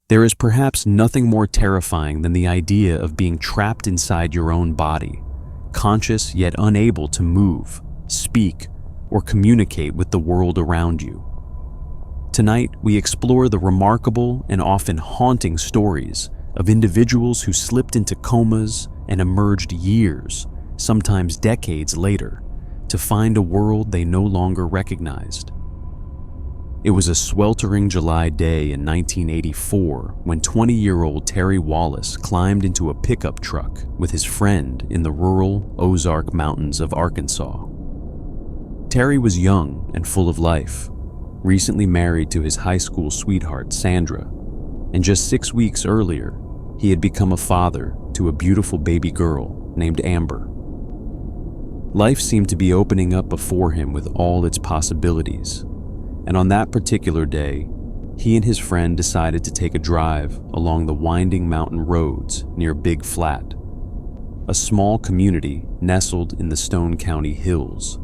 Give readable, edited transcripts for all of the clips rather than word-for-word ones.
There is perhaps nothing more terrifying than the idea of being trapped inside your own body, conscious yet unable to move, speak, or communicate with the world around you. Tonight, we explore the remarkable and often haunting stories of individuals who slipped into comas and emerged years, sometimes decades later, to find a world they no longer recognized. It was a sweltering July day in 1984 when 20-year-old Terry Wallis climbed into a pickup truck with his friend in the rural Ozark Mountains of Arkansas. Terry was young and full of life, recently married to his high school sweetheart Sandra, and just 6 weeks earlier, he had become a father to a beautiful baby girl named Amber. Life seemed to be opening up before him with all its possibilities, and on that particular day, he and his friend decided to take a drive along the winding mountain roads near Big Flat, a small community nestled in the Stone County hills.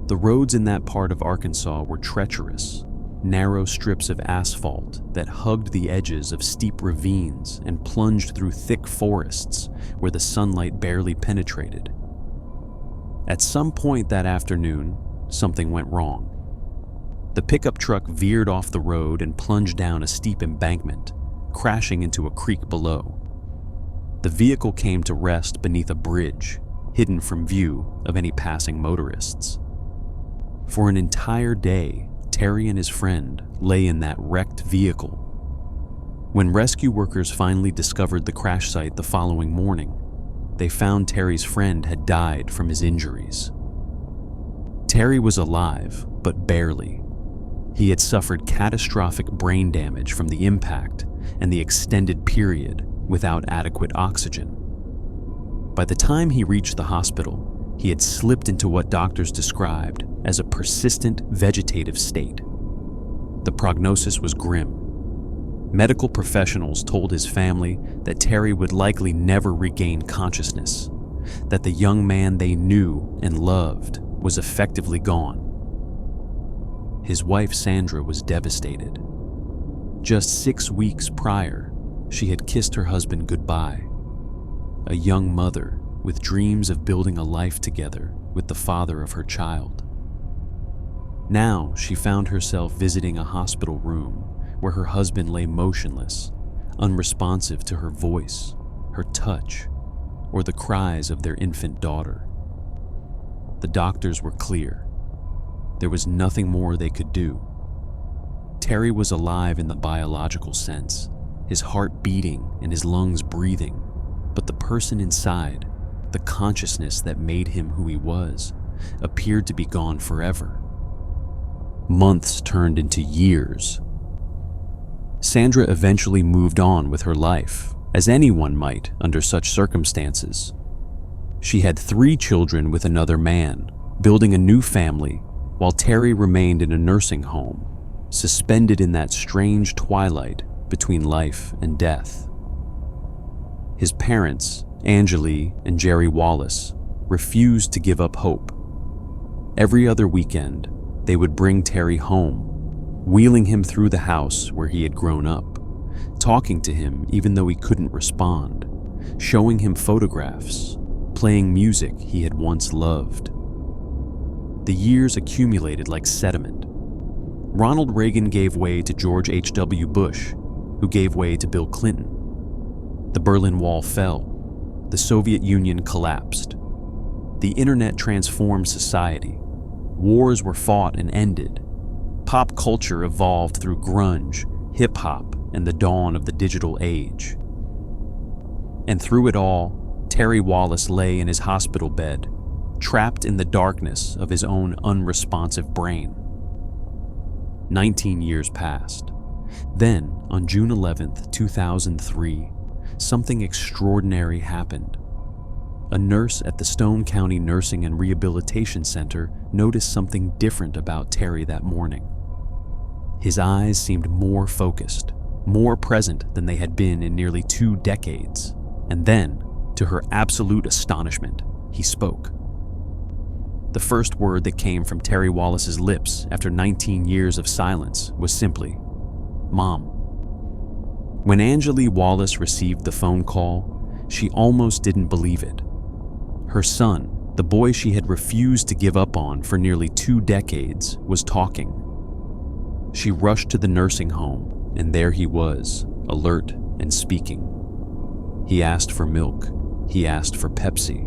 The roads in that part of Arkansas were treacherous, narrow strips of asphalt that hugged the edges of steep ravines and plunged through thick forests where the sunlight barely penetrated. At some point that afternoon, something went wrong. The pickup truck veered off the road and plunged down a steep embankment, crashing into a creek below. The vehicle came to rest beneath a bridge, hidden from view of any passing motorists. For an entire day, Terry and his friend lay in that wrecked vehicle. When rescue workers finally discovered the crash site the following morning, they found Terry's friend had died from his injuries. Terry was alive, but barely. He had suffered catastrophic brain damage from the impact and the extended period without adequate oxygen. By the time he reached the hospital, he had slipped into what doctors described as a persistent vegetative state. The prognosis was grim. Medical professionals told his family that Terry would likely never regain consciousness, that the young man they knew and loved was effectively gone. His wife Sandra was devastated. Just 6 weeks prior, she had kissed her husband goodbye, a young mother with dreams of building a life together with the father of her child. Now she found herself visiting a hospital room where her husband lay motionless, unresponsive to her voice, her touch, or the cries of their infant daughter. The doctors were clear. There was nothing more they could do. Terry was alive in the biological sense, his heart beating and his lungs breathing, but the person inside, the consciousness that made him who he was, appeared to be gone forever. Months turned into years. Sandra eventually moved on with her life, as anyone might under such circumstances. She had 3 children with another man, building a new family, while Terry remained in a nursing home, suspended in that strange twilight between life and death. His parents, Angeli and Jerry Wallis, refused to give up hope. Every other weekend, they would bring Terry home, wheeling him through the house where he had grown up, talking to him even though he couldn't respond, showing him photographs, playing music he had once loved. The years accumulated like sediment. Ronald Reagan gave way to George H.W. Bush, who gave way to Bill Clinton. The Berlin Wall fell. The Soviet Union collapsed. The internet transformed society. Wars were fought and ended. Pop culture evolved through grunge, hip-hop, and the dawn of the digital age. And through it all, Terry Wallis lay in his hospital bed, trapped in the darkness of his own unresponsive brain. 19 years passed. Then, on June 11th, 2003, something extraordinary happened. A nurse at the Stone County Nursing and Rehabilitation Center noticed something different about Terry that morning. His eyes seemed more focused, more present than they had been in nearly 2 decades. And then, to her absolute astonishment, he spoke. The first word that came from Terry Wallis's lips after 19 years of silence was simply, "Mom." When Angela Wallis received the phone call, she almost didn't believe it. Her son, the boy she had refused to give up on for nearly 2 decades, was talking. She rushed to the nursing home, and there he was, alert and speaking. He asked for milk. He asked for Pepsi.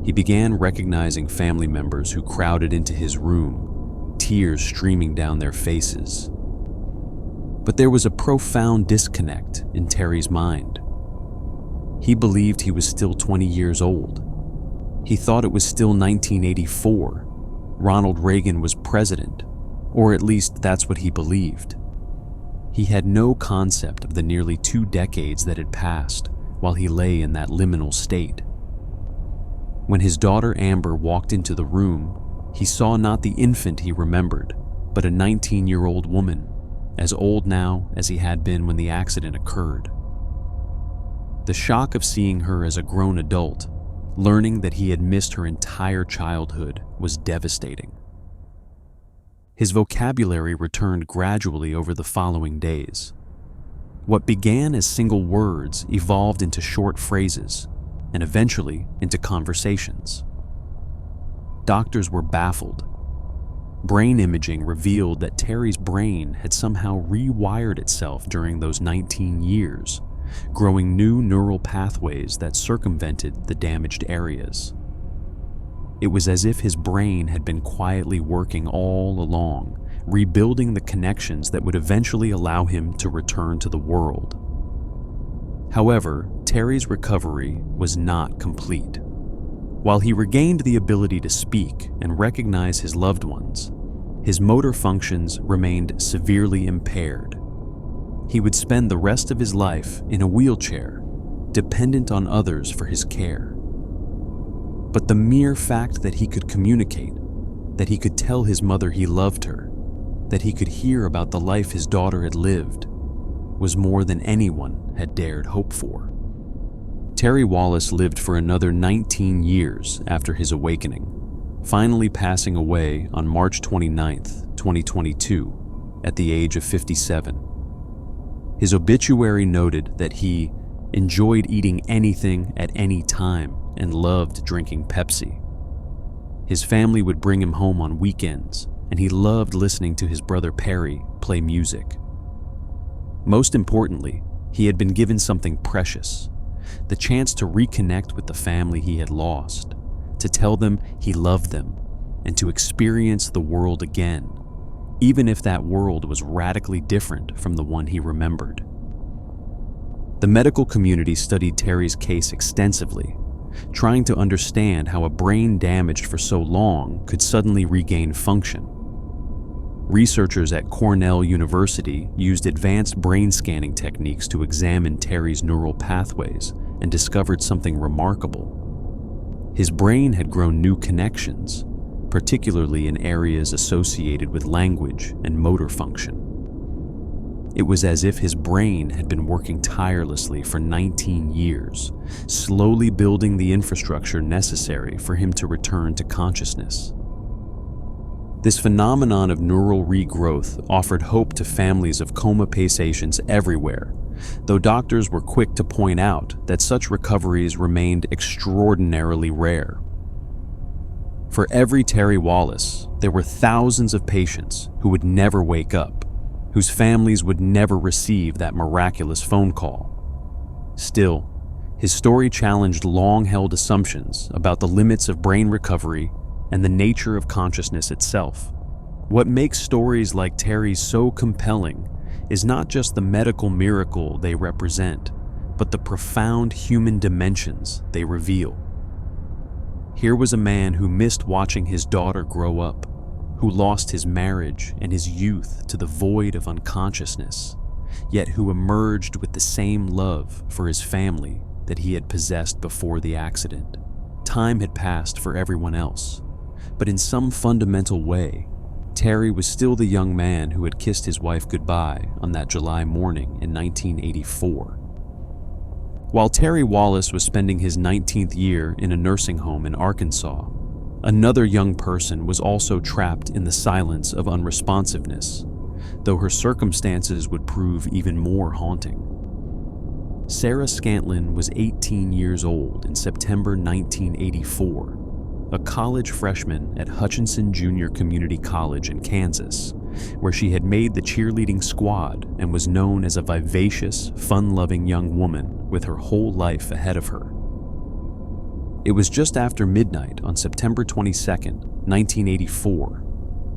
He began recognizing family members who crowded into his room, tears streaming down their faces. But there was a profound disconnect in Terry's mind. He believed he was still 20 years old. He thought it was still 1984. Ronald Reagan was president, or at least that's what he believed. He had no concept of the nearly 2 decades that had passed while he lay in that liminal state. When his daughter Amber walked into the room, he saw not the infant he remembered, but a 19-year-old woman, as old now as he had been when the accident occurred. The shock of seeing her as a grown adult, learning that he had missed her entire childhood, was devastating. His vocabulary returned gradually over the following days. What began as single words evolved into short phrases, and eventually into conversations. Doctors were baffled. Brain imaging revealed that Terry's brain had somehow rewired itself during those 19 years, growing new neural pathways that circumvented the damaged areas. It was as if his brain had been quietly working all along, rebuilding the connections that would eventually allow him to return to the world. However, Terry's recovery was not complete. While he regained the ability to speak and recognize his loved ones, his motor functions remained severely impaired. He would spend the rest of his life in a wheelchair, dependent on others for his care. But the mere fact that he could communicate, that he could tell his mother he loved her, that he could hear about the life his daughter had lived, was more than anyone had dared hope for. Terry Wallis lived for another 19 years after his awakening, finally passing away on March 29, 2022, at the age of 57. His obituary noted that he enjoyed eating anything at any time and loved drinking Pepsi. His family would bring him home on weekends, and he loved listening to his brother Perry play music. Most importantly, he had been given something precious, the chance to reconnect with the family he had lost, to tell them he loved them, and to experience the world again, even if that world was radically different from the one he remembered. The medical community studied Terry's case extensively, trying to understand how a brain damaged for so long could suddenly regain function. Researchers at Cornell University used advanced brain scanning techniques to examine Terry's neural pathways and discovered something remarkable. His brain had grown new connections, particularly in areas associated with language and motor function. It was as if his brain had been working tirelessly for 19 years, slowly building the infrastructure necessary for him to return to consciousness. This phenomenon of neural regrowth offered hope to families of coma patients everywhere, though doctors were quick to point out that such recoveries remained extraordinarily rare. For every Terry Wallis, there were thousands of patients who would never wake up, whose families would never receive that miraculous phone call. Still, his story challenged long-held assumptions about the limits of brain recovery and the nature of consciousness itself. What makes stories like Terry's so compelling is not just the medical miracle they represent, but the profound human dimensions they reveal. Here was a man who missed watching his daughter grow up, who lost his marriage and his youth to the void of unconsciousness, yet who emerged with the same love for his family that he had possessed before the accident. Time had passed for everyone else, but in some fundamental way, Terry was still the young man who had kissed his wife goodbye on that July morning in 1984. While Terry Wallis was spending his 19th year in a nursing home in Arkansas, another young person was also trapped in the silence of unresponsiveness, though her circumstances would prove even more haunting. Sarah Scantlin was 18 years old in September 1984, a college freshman at Hutchinson Junior Community College in Kansas, where she had made the cheerleading squad and was known as a vivacious, fun-loving young woman with her whole life ahead of her. It was just after midnight on September 22, 1984,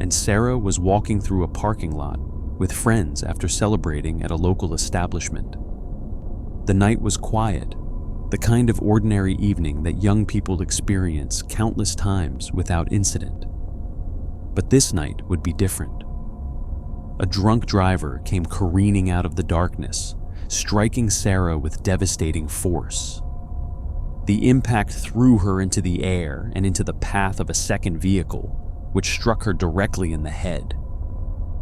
and Sarah was walking through a parking lot with friends after celebrating at a local establishment. The night was quiet, the kind of ordinary evening that young people experience countless times without incident. But this night would be different. A drunk driver came careening out of the darkness, striking Sarah with devastating force. The impact threw her into the air and into the path of a second vehicle, which struck her directly in the head.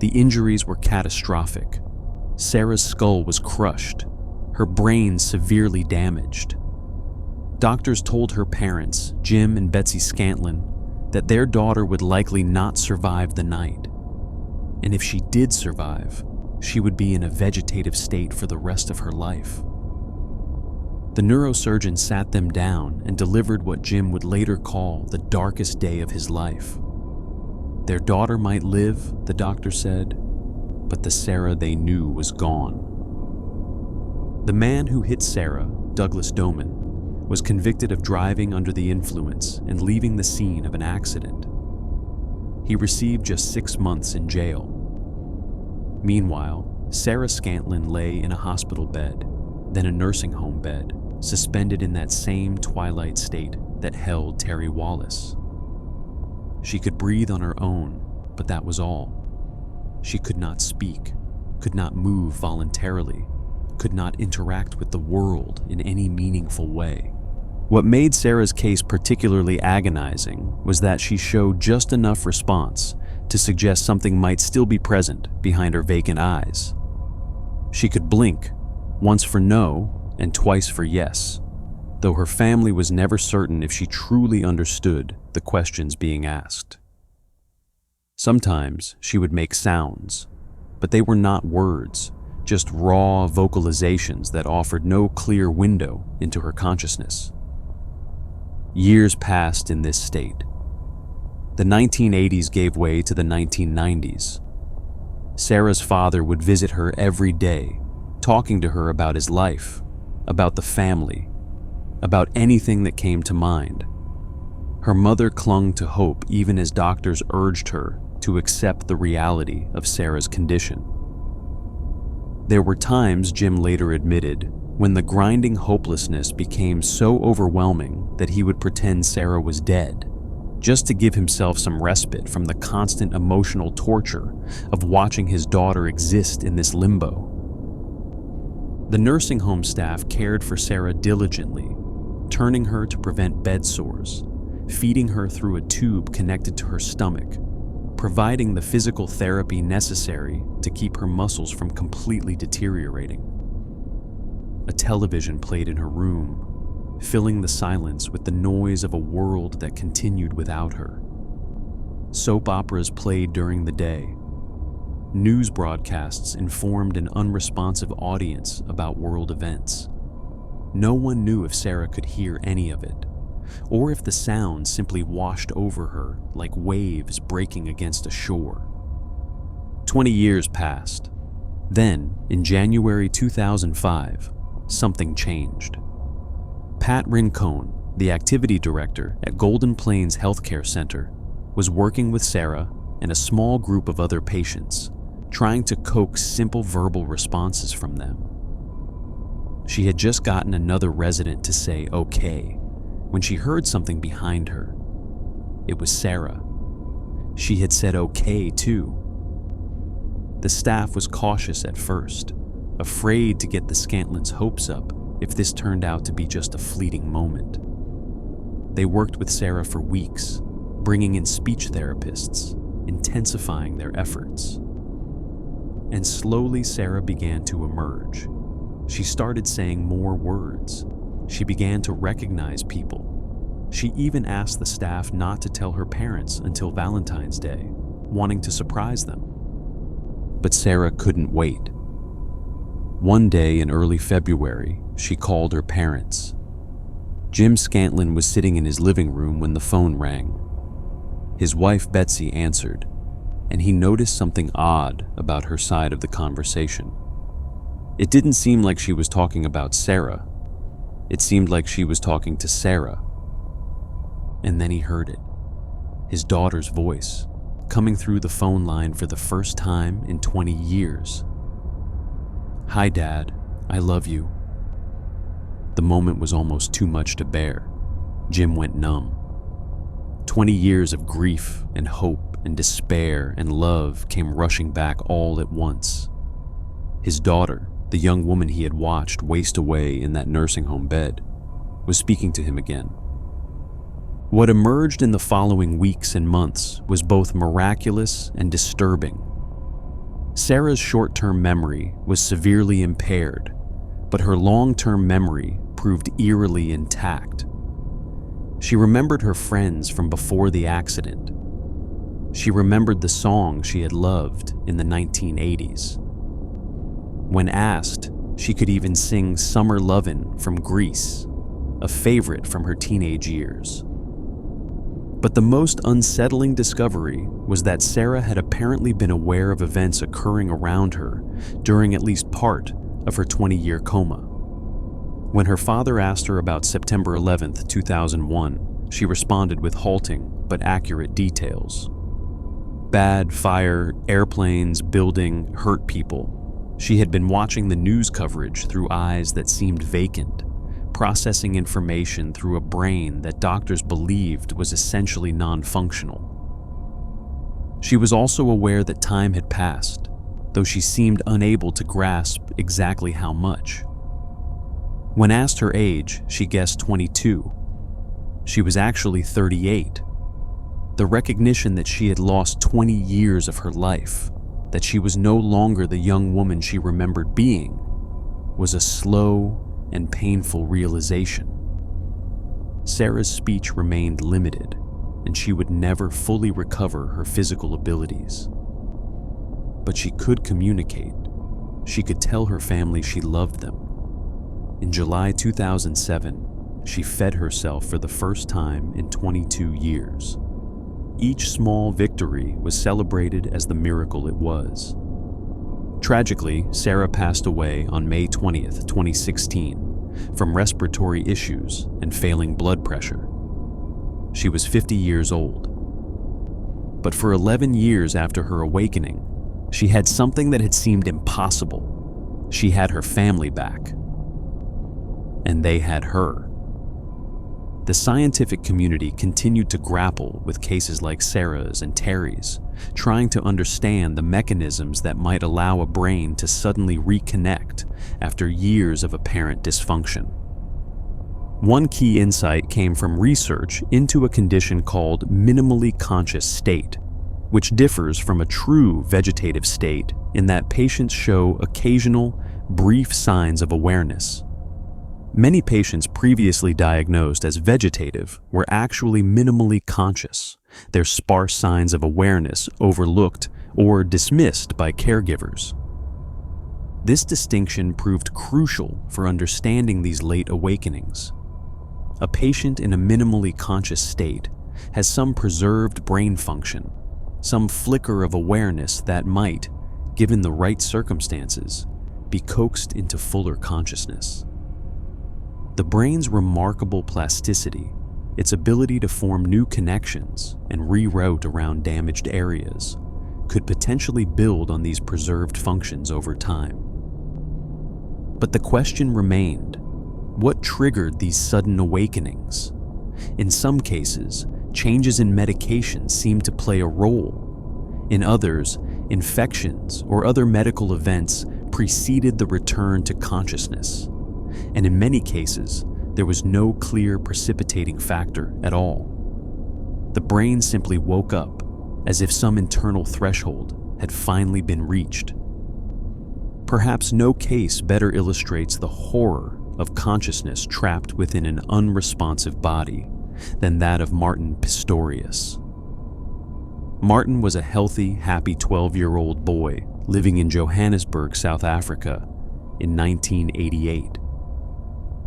The injuries were catastrophic. Sarah's skull was crushed, her brain severely damaged. Doctors told her parents, Jim and Betsy Scantlin, that their daughter would likely not survive the night. And if she did survive, she would be in a vegetative state for the rest of her life. The neurosurgeon sat them down and delivered what Jim would later call the darkest day of his life. Their daughter might live, the doctor said, but the Sarah they knew was gone. The man who hit Sarah, Douglas Doman, was convicted of driving under the influence and leaving the scene of an accident. He received just 6 months in jail. Meanwhile, Sarah Scantlin lay in a hospital bed, then a nursing home bed, suspended in that same twilight state that held Terry Wallis. She could breathe on her own, but that was all. She could not speak, could not move voluntarily, could not interact with the world in any meaningful way. What made Sarah's case particularly agonizing was that she showed just enough response to suggest something might still be present behind her vacant eyes. She could blink, once for no and twice for yes, though her family was never certain if she truly understood the questions being asked. Sometimes she would make sounds, but they were not words, just raw vocalizations that offered no clear window into her consciousness. Years passed in this state. The 1980s gave way to the 1990s. Sarah's father would visit her every day, talking to her about his life, about the family, about anything that came to mind. Her mother clung to hope even as doctors urged her to accept the reality of Sarah's condition. There were times, Jim later admitted, when the grinding hopelessness became so overwhelming that he would pretend Sarah was dead, just to give himself some respite from the constant emotional torture of watching his daughter exist in this limbo. The nursing home staff cared for Sarah diligently, turning her to prevent bed sores, feeding her through a tube connected to her stomach, providing the physical therapy necessary to keep her muscles from completely deteriorating. A television played in her room, filling the silence with the noise of a world that continued without her. Soap operas played during the day. News broadcasts informed an unresponsive audience about world events. No one knew if Sarah could hear any of it, or if the sound simply washed over her like waves breaking against a shore. 20 years passed. Then, in January 2005, something changed. Pat Rincon, the activity director at Golden Plains Healthcare Center, was working with Sarah and a small group of other patients, trying to coax simple verbal responses from them. She had just gotten another resident to say okay when she heard something behind her. It was Sarah. She had said okay too. The staff was cautious at first, afraid to get the Scantlins' hopes up if this turned out to be just a fleeting moment. They worked with Sarah for weeks, bringing in speech therapists, intensifying their efforts. And slowly Sarah began to emerge. She started saying more words. She began to recognize people. She even asked the staff not to tell her parents until Valentine's Day, wanting to surprise them. But Sarah couldn't wait. One day in early February, she called her parents. Jim Scantlin was sitting in his living room when the phone rang. His wife Betsy answered, and he noticed something odd about her side of the conversation. It didn't seem like she was talking about Sarah. It seemed like she was talking to Sarah. And then he heard it, his daughter's voice, coming through the phone line for the first time in 20 years. "Hi, Dad. I love you." The moment was almost too much to bear. Jim went numb. 20 years of grief and hope and despair and love came rushing back all at once. His daughter, the young woman he had watched waste away in that nursing home bed, was speaking to him again. What emerged in the following weeks and months was both miraculous and disturbing. Sarah's short-term memory was severely impaired, but her long-term memory proved eerily intact. She remembered her friends from before the accident. She remembered the song she had loved in the 1980s. When asked, she could even sing Summer Lovin' from Grease, a favorite from her teenage years. But the most unsettling discovery was that Sarah had apparently been aware of events occurring around her during at least part of her 20-year coma. When her father asked her about September 11th, 2001, she responded with halting but accurate details. Bad, fire, airplanes, building, hurt people. She had been watching the news coverage through eyes that seemed vacant, processing information through a brain that doctors believed was essentially non-functional. She was also aware that time had passed, though she seemed unable to grasp exactly how much. When asked her age, she guessed 22. She was actually 38. The recognition that she had lost 20 years of her life, that she was no longer the young woman she remembered being, was a slow and painful realization. Sarah's speech remained limited, and she would never fully recover her physical abilities. But she could communicate. She could tell her family she loved them. In July 2007, she fed herself for the first time in 22 years. Each small victory was celebrated as the miracle it was. Tragically, Sarah passed away on May 20th, 2016, from respiratory issues and failing blood pressure. She was 50 years old. But for 11 years after her awakening, she had something that had seemed impossible. She had her family back. And they had her. The scientific community continued to grapple with cases like Sarah's and Terry's, trying to understand the mechanisms that might allow a brain to suddenly reconnect after years of apparent dysfunction. One key insight came from research into a condition called minimally conscious state, which differs from a true vegetative state in that patients show occasional, brief signs of awareness. Many patients previously diagnosed as vegetative were actually minimally conscious, their sparse signs of awareness overlooked or dismissed by caregivers. This distinction proved crucial for understanding these late awakenings. A patient in a minimally conscious state has some preserved brain function, some flicker of awareness that might, given the right circumstances, be coaxed into fuller consciousness. The brain's remarkable plasticity, its ability to form new connections and reroute around damaged areas, could potentially build on these preserved functions over time. But the question remained, what triggered these sudden awakenings? In some cases, changes in medication seemed to play a role. In others, infections or other medical events preceded the return to consciousness. And in many cases, there was no clear precipitating factor at all. The brain simply woke up, as if some internal threshold had finally been reached. Perhaps no case better illustrates the horror of consciousness trapped within an unresponsive body than that of Martin Pistorius. Martin was a healthy, happy 12-year-old boy living in Johannesburg, South Africa, in 1988.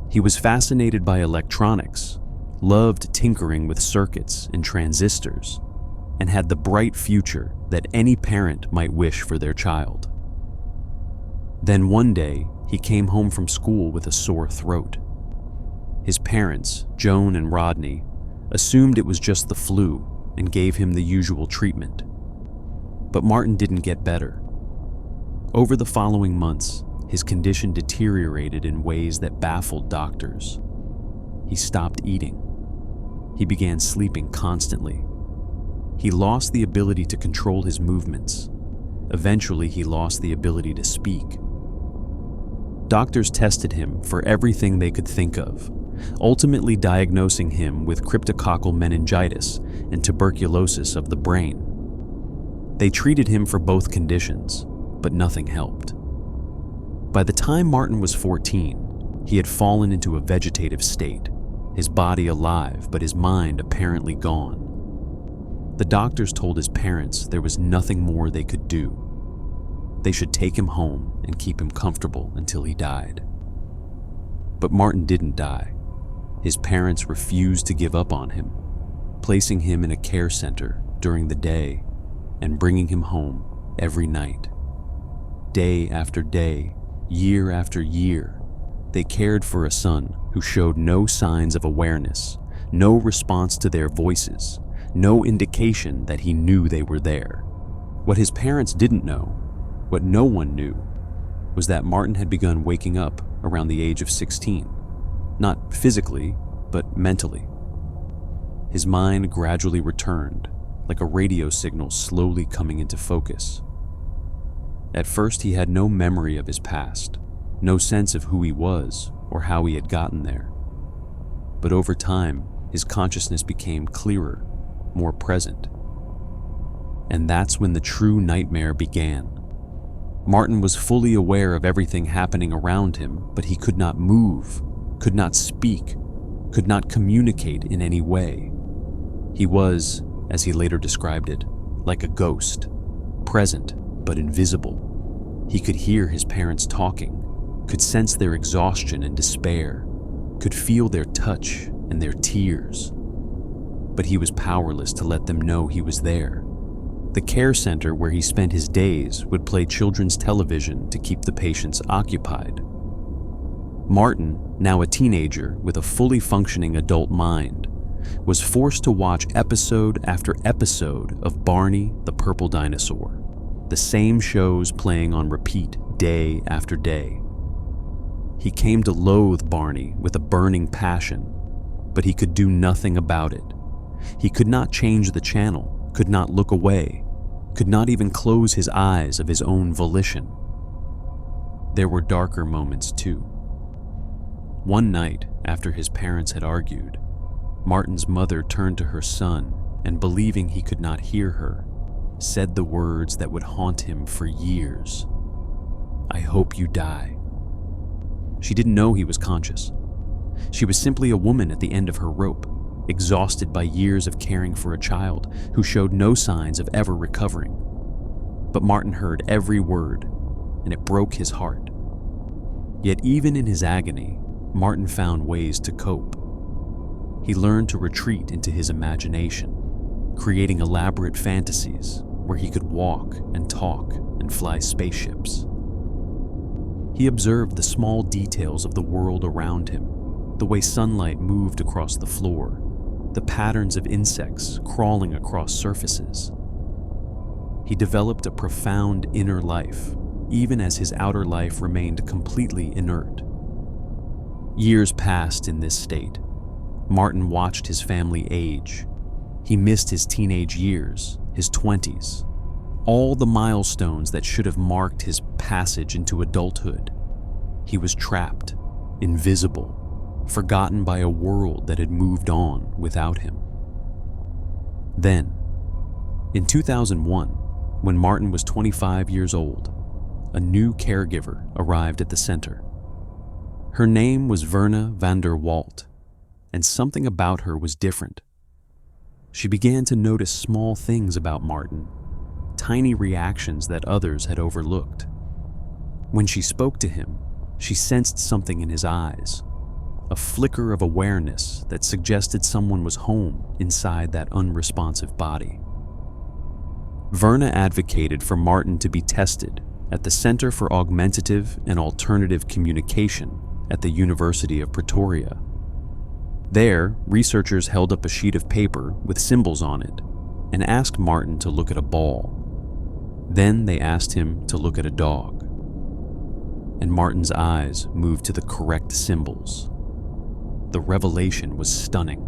He was fascinated by electronics, loved tinkering with circuits and transistors, and had the bright future that any parent might wish for their child. Then one day, he came home from school with a sore throat. His parents, Joan and Rodney, assumed it was just the flu and gave him the usual treatment. But Martin didn't get better. Over the following months, his condition deteriorated in ways that baffled doctors. He stopped eating. He began sleeping constantly. He lost the ability to control his movements. Eventually, he lost the ability to speak. Doctors tested him for everything they could think of, ultimately diagnosing him with cryptococcal meningitis and tuberculosis of the brain. They treated him for both conditions, but nothing helped. By the time Martin was 14, he had fallen into a vegetative state, his body alive but his mind apparently gone. The doctors told his parents there was nothing more they could do. They should take him home and keep him comfortable until he died. But Martin didn't die. His parents refused to give up on him, placing him in a care center during the day and bringing him home every night. Day after day, year after year, they cared for a son who showed no signs of awareness, no response to their voices, no indication that he knew they were there. What his parents didn't know, what no one knew, was that Martin had begun waking up around the age of 16, not physically, but mentally. His mind gradually returned, like a radio signal slowly coming into focus. At first, he had no memory of his past, no sense of who he was or how he had gotten there. But over time, his consciousness became clearer, more present. And that's when the true nightmare began. Martin was fully aware of everything happening around him, but he could not move, could not speak, could not communicate in any way. He was, as he later described it, like a ghost, present but invisible. He could hear his parents talking, could sense their exhaustion and despair, could feel their touch and their tears. But he was powerless to let them know he was there. The care center where he spent his days would play children's television to keep the patients occupied. Martin, now a teenager with a fully functioning adult mind, was forced to watch episode after episode of Barney the Purple Dinosaur, the same shows playing on repeat day after day. He came to loathe Barney with a burning passion, but he could do nothing about it. He could not change the channel, could not look away, could not even close his eyes of his own volition. There were darker moments too. One night, after his parents had argued, Martin's mother turned to her son and, believing he could not hear her, said the words that would haunt him for years. "I hope you die." She didn't know he was conscious. She was simply a woman at the end of her rope, exhausted by years of caring for a child who showed no signs of ever recovering. But Martin heard every word, and it broke his heart. Yet even in his agony, Martin found ways to cope. He learned to retreat into his imagination, creating elaborate fantasies where he could walk and talk and fly spaceships. He observed the small details of the world around him, the way sunlight moved across the floor, the patterns of insects crawling across surfaces. He developed a profound inner life, even as his outer life remained completely inert. Years passed in this state. Martin watched his family age. He missed his teenage years, his 20s, all the milestones that should have marked his passage into adulthood. He was trapped, invisible, forgotten by a world that had moved on without him. Then, in 2001, when Martin was 25 years old, a new caregiver arrived at the center. Her name was Verna van der Walt, and something about her was different. She began to notice small things about Martin, tiny reactions that others had overlooked. When she spoke to him, she sensed something in his eyes, a flicker of awareness that suggested someone was home inside that unresponsive body. Verna advocated for Martin to be tested at the Center for Augmentative and Alternative Communication at the University of Pretoria. There, researchers held up a sheet of paper with symbols on it and asked Martin to look at a ball. Then they asked him to look at a dog. And Martin's eyes moved to the correct symbols. The revelation was stunning.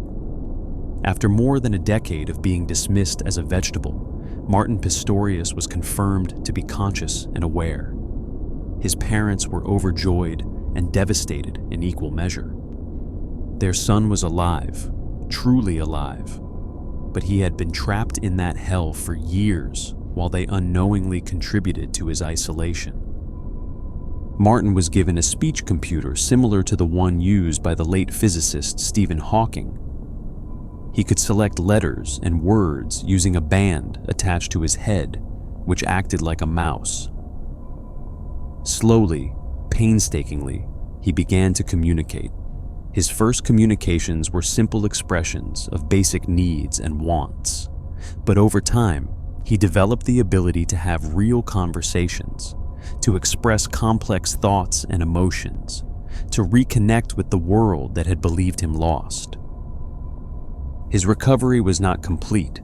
After more than a decade of being dismissed as a vegetable, Martin Pistorius was confirmed to be conscious and aware. His parents were overjoyed and devastated in equal measure. Their son was alive, truly alive, but he had been trapped in that hell for years while they unknowingly contributed to his isolation. Martin was given a speech computer similar to the one used by the late physicist Stephen Hawking. He could select letters and words using a band attached to his head, which acted like a mouse. Slowly, painstakingly, he began to communicate. His first communications were simple expressions of basic needs and wants, but over time, he developed the ability to have real conversations, to express complex thoughts and emotions, to reconnect with the world that had believed him lost. His recovery was not complete.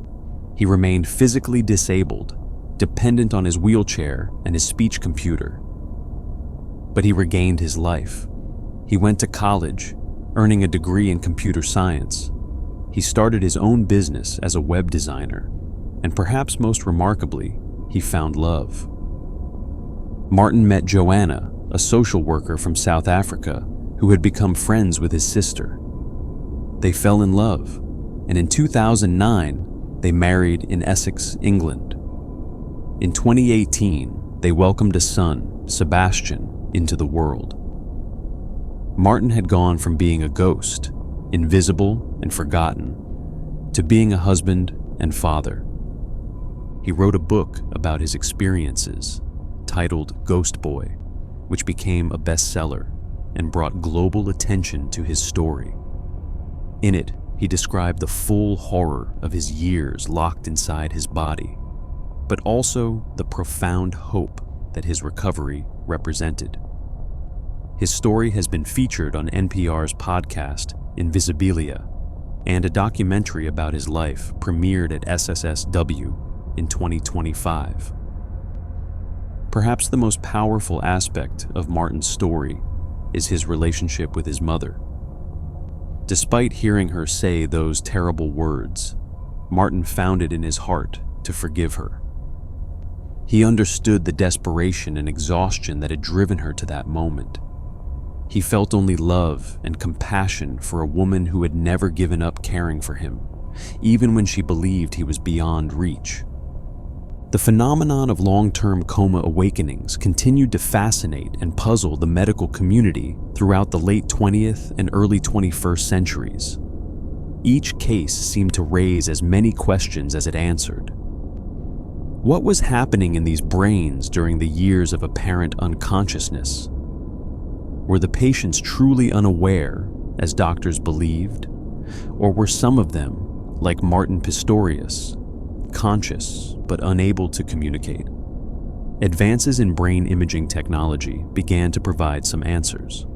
He remained physically disabled, dependent on his wheelchair and his speech computer. But he regained his life. He went to college, earning a degree in computer science. He started his own business as a web designer, and perhaps most remarkably, he found love. Martin met Joanna, a social worker from South Africa, who had become friends with his sister. They fell in love, and in 2009, they married in Essex, England. In 2018, they welcomed a son, Sebastian, into the world. Martin had gone from being a ghost, invisible and forgotten, to being a husband and father. He wrote a book about his experiences, titled Ghost Boy, which became a bestseller and brought global attention to his story. In it, he described the full horror of his years locked inside his body, but also the profound hope that his recovery represented. His story has been featured on NPR's podcast, Invisibilia, and a documentary about his life premiered at SSSW in 2025. Perhaps the most powerful aspect of Martin's story is his relationship with his mother. Despite hearing her say those terrible words, Martin found it in his heart to forgive her. He understood the desperation and exhaustion that had driven her to that moment. He felt only love and compassion for a woman who had never given up caring for him, even when she believed he was beyond reach. The phenomenon of long-term coma awakenings continued to fascinate and puzzle the medical community throughout the late 20th and early 21st centuries. Each case seemed to raise as many questions as it answered. What was happening in these brains during the years of apparent unconsciousness? Were the patients truly unaware, as doctors believed? Or were some of them, like Martin Pistorius, conscious but unable to communicate? Advances in brain imaging technology began to provide some answers.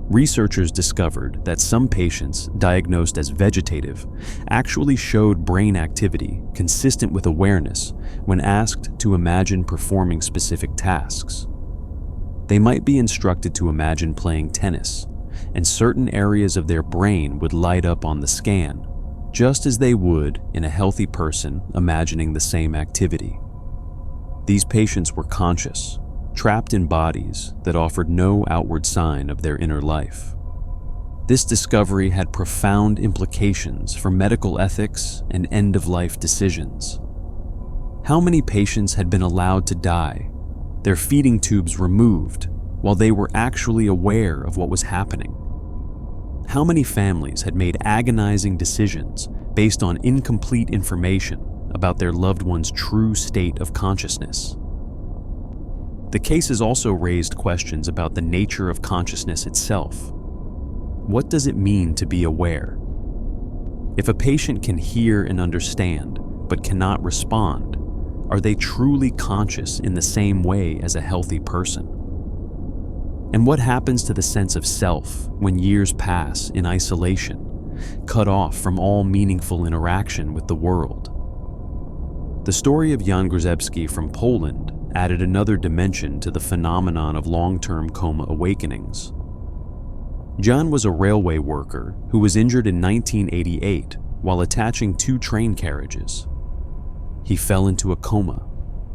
Researchers discovered that some patients diagnosed as vegetative actually showed brain activity consistent with awareness when asked to imagine performing specific tasks. They might be instructed to imagine playing tennis, and certain areas of their brain would light up on the scan, just as they would in a healthy person imagining the same activity. These patients were conscious, trapped in bodies that offered no outward sign of their inner life. This discovery had profound implications for medical ethics and end-of-life decisions. How many patients had been allowed to die, their feeding tubes removed, while they were actually aware of what was happening? How many families had made agonizing decisions based on incomplete information about their loved one's true state of consciousness. The case has also raised questions about the nature of consciousness itself. What does it mean to be aware? If a patient can hear and understand, but cannot respond, are they truly conscious in the same way as a healthy person? And what happens to the sense of self when years pass in isolation, cut off from all meaningful interaction with the world? The story of Jan Grzyzewski from Poland added another dimension to the phenomenon of long-term coma awakenings. Jan was a railway worker who was injured in 1988 while attaching two train carriages. He fell into a coma,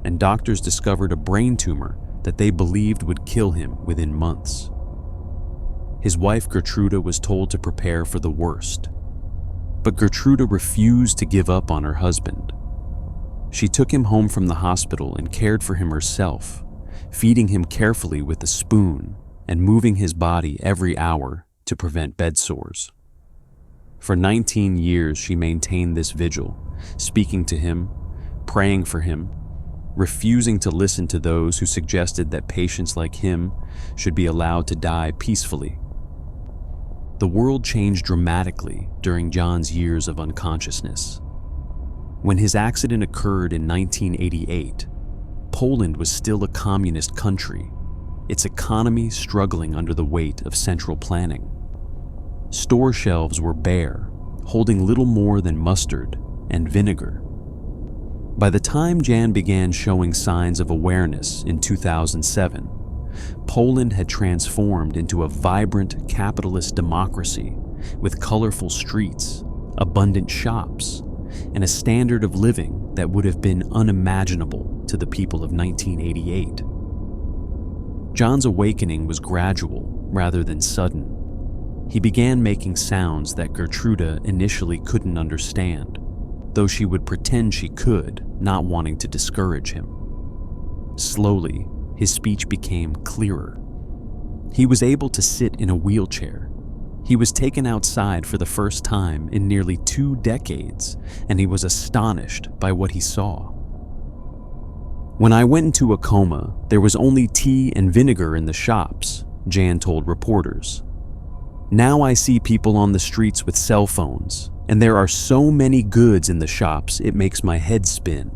and doctors discovered a brain tumor that they believed would kill him within months. His wife Gertruda was told to prepare for the worst, but Gertruda refused to give up on her husband. She took him home from the hospital and cared for him herself, feeding him carefully with a spoon and moving his body every hour to prevent bed sores. For 19 years she maintained this vigil, speaking to him, praying for him, refusing to listen to those who suggested that patients like him should be allowed to die peacefully. The world changed dramatically during Jan's years of unconsciousness. When his accident occurred in 1988, Poland was still a communist country, its economy struggling under the weight of central planning. Store shelves were bare, holding little more than mustard and vinegar. By the time Jan began showing signs of awareness in 2007, Poland had transformed into a vibrant capitalist democracy with colorful streets, abundant shops, and a standard of living that would have been unimaginable to the people of 1988. Jan's awakening was gradual rather than sudden. He began making sounds that Gertruda initially couldn't understand, though she would pretend she could, not wanting to discourage him. Slowly, his speech became clearer. He was able to sit in a wheelchair. He was taken outside for the first time in nearly 2 decades, and he was astonished by what he saw. When I went into a coma, there was only tea and vinegar in the shops, Jan told reporters. Now I see people on the streets with cell phones, and there are so many goods in the shops it makes my head spin.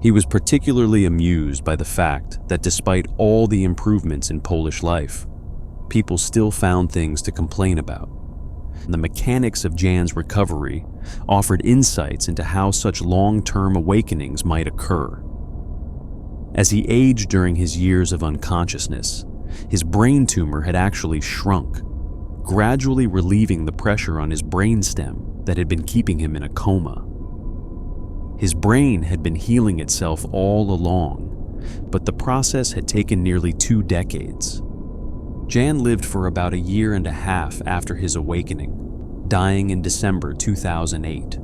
He was particularly amused by the fact that despite all the improvements in Polish life, people still found things to complain about. The mechanics of Jan's recovery offered insights into how such long-term awakenings might occur. As he aged during his years of unconsciousness, his brain tumor had actually shrunk, gradually relieving the pressure on his brainstem that had been keeping him in a coma. His brain had been healing itself all along, but the process had taken nearly 2 decades. Jan lived for about 1.5 years after his awakening, dying in December 2008.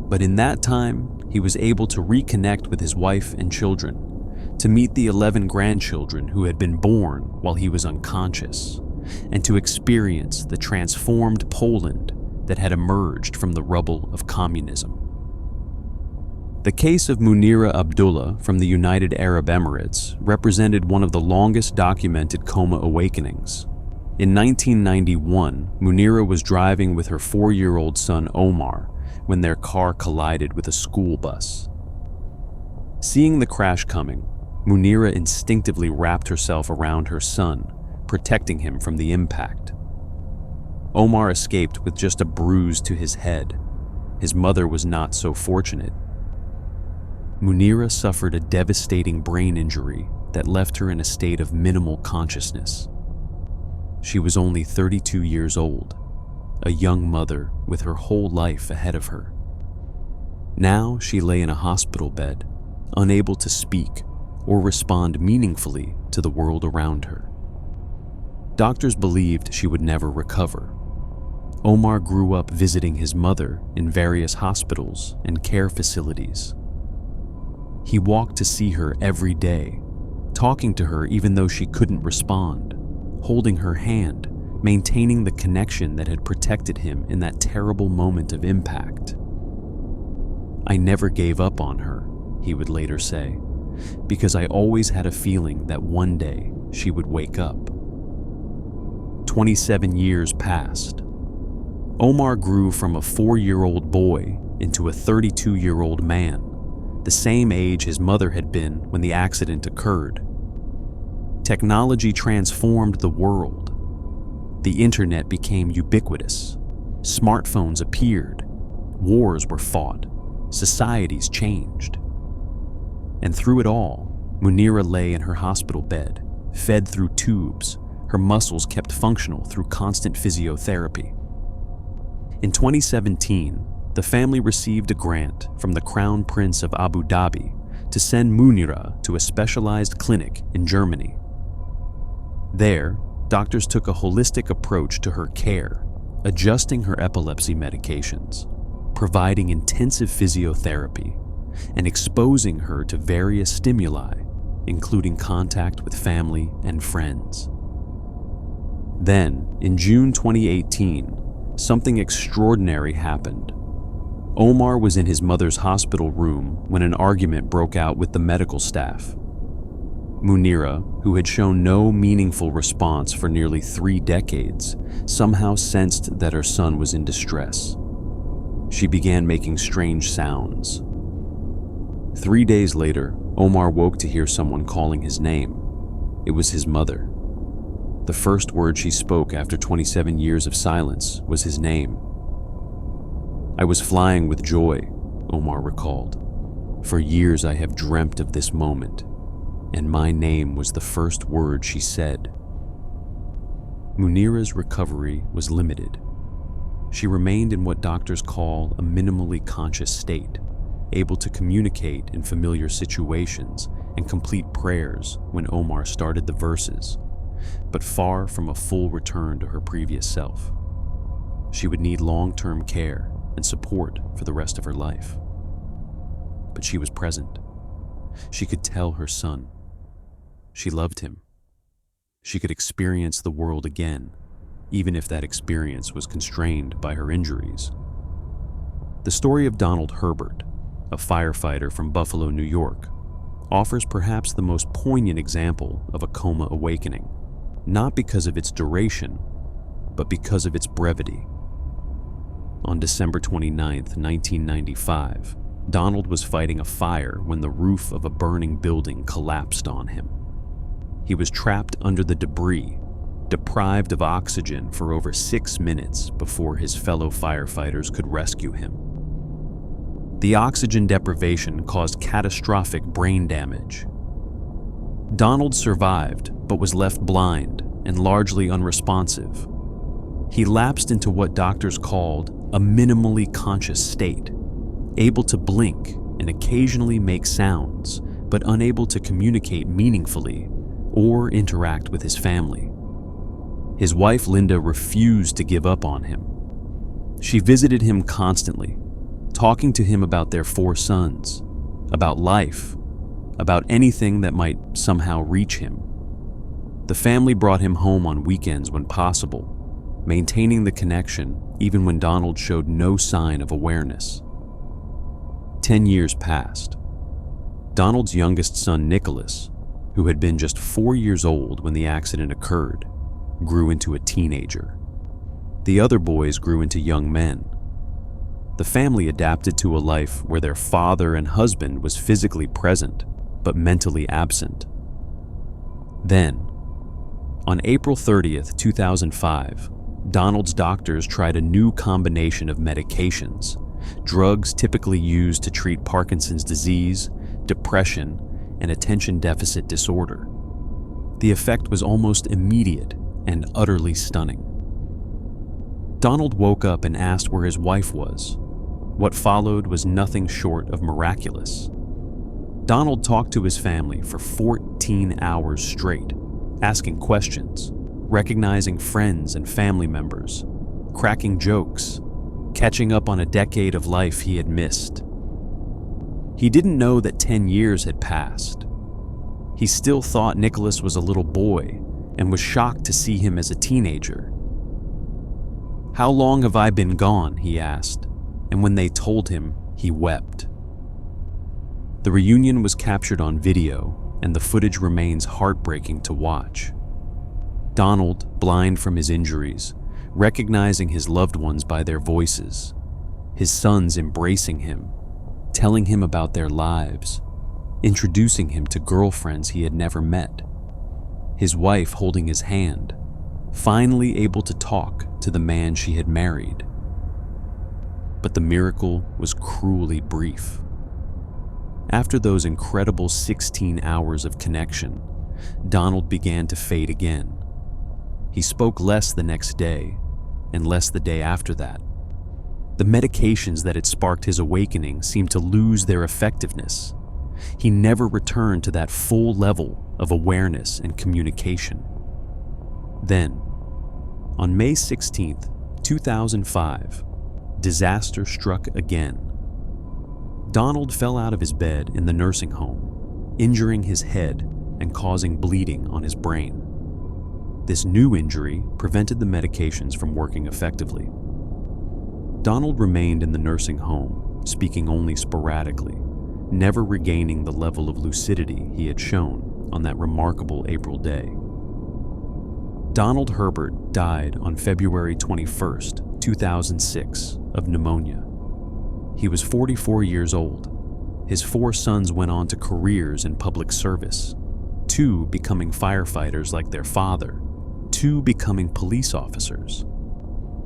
But in that time, he was able to reconnect with his wife and children, to meet the 11 grandchildren who had been born while he was unconscious, and to experience the transformed Poland that had emerged from the rubble of communism. The case of Munira Abdulla from the United Arab Emirates represented one of the longest documented coma awakenings. In 1991, Munira was driving with her 4-year-old son Omar when their car collided with a school bus. Seeing the crash coming, Munira instinctively wrapped herself around her son, protecting him from the impact. Omar escaped with just a bruise to his head. His mother was not so fortunate. Munira suffered a devastating brain injury that left her in a state of minimal consciousness. She was only 32 years old, a young mother with her whole life ahead of her. Now she lay in a hospital bed, unable to speak or respond meaningfully to the world around her. Doctors believed she would never recover. Omar grew up visiting his mother in various hospitals and care facilities. He walked to see her every day, talking to her even though she couldn't respond, holding her hand, maintaining the connection that had protected him in that terrible moment of impact. "I never gave up on her," he would later say, "because I always had a feeling that one day she would wake up." 27 years passed. Omar grew from a 4-year-old boy into a 32-year-old man, the same age his mother had been when the accident occurred. Technology transformed the world. The internet became ubiquitous. Smartphones appeared. Wars were fought. Societies changed. And through it all, Munira lay in her hospital bed, fed through tubes, her muscles kept functional through constant physiotherapy. In 2017, the family received a grant from the Crown Prince of Abu Dhabi to send Munira to a specialized clinic in Germany. There, doctors took a holistic approach to her care, adjusting her epilepsy medications, providing intensive physiotherapy, and exposing her to various stimuli, including contact with family and friends. Then, in June 2018, something extraordinary happened. Omar was in his mother's hospital room when an argument broke out with the medical staff. Munira, who had shown no meaningful response for nearly 3 decades, somehow sensed that her son was in distress. She began making strange sounds. 3 days later, Omar woke to hear someone calling his name. It was his mother. The first word she spoke after 27 years of silence was his name. "I was flying with joy," Omar recalled. "For years I have dreamt of this moment, and my name was the first word she said." Munira's recovery was limited. She remained in what doctors call a minimally conscious state, able to communicate in familiar situations and complete prayers when Omar started the verses, but far from a full return to her previous self. She would need long-term care and support for the rest of her life. But she was present. She could tell her son. She loved him. She could experience the world again, even if that experience was constrained by her injuries. The story of Donald Herbert, a firefighter from Buffalo, New York, offers perhaps the most poignant example of a coma awakening, not because of its duration, but because of its brevity. On December 29, 1995, Donald was fighting a fire when the roof of a burning building collapsed on him. He was trapped under the debris, deprived of oxygen for over 6 minutes before his fellow firefighters could rescue him. The oxygen deprivation caused catastrophic brain damage. Donald survived, but was left blind and largely unresponsive. He lapsed into what doctors called a minimally conscious state, able to blink and occasionally make sounds, but unable to communicate meaningfully or interact with his family. His wife, Linda, refused to give up on him. She visited him constantly, talking to him about their 4 sons, about life, about anything that might somehow reach him. The family brought him home on weekends when possible, maintaining the connection even when Donald showed no sign of awareness. 10 years passed. Donald's youngest son, Nicholas, who had been just 4 years old when the accident occurred, grew into a teenager. The other boys grew into young men. The family adapted to a life where their father and husband was physically present, but mentally absent. Then, on April 30th, 2005, Donald's doctors tried a new combination of medications, drugs typically used to treat Parkinson's disease, depression, and attention deficit disorder. The effect was almost immediate and utterly stunning. Donald woke up and asked where his wife was. What followed was nothing short of miraculous. Donald talked to his family for 14 hours straight, asking questions, recognizing friends and family members, cracking jokes, catching up on a decade of life he had missed. He didn't know that 10 years had passed. He still thought Nicholas was a little boy and was shocked to see him as a teenager. "How long have I been gone?" he asked, and when they told him, he wept. The reunion was captured on video, and the footage remains heartbreaking to watch. Donald, blind from his injuries, recognizing his loved ones by their voices, his sons embracing him, telling him about their lives, introducing him to girlfriends he had never met, his wife holding his hand, finally able to talk to the man she had married. But the miracle was cruelly brief. After those incredible 16 hours of connection, Donald began to fade again. He spoke less the next day, and less the day after that. The medications that had sparked his awakening seemed to lose their effectiveness. He never returned to that full level of awareness and communication. Then, on May 16th, 2005, disaster struck again. Donald fell out of his bed in the nursing home, injuring his head and causing bleeding on his brain. This new injury prevented the medications from working effectively. Donald remained in the nursing home, speaking only sporadically, never regaining the level of lucidity he had shown on that remarkable April day. Donald Herbert died on February 21st, 2006, of pneumonia. He was 44 years old. His 4 sons went on to careers in public service, 2 becoming firefighters like their father, 2 becoming police officers.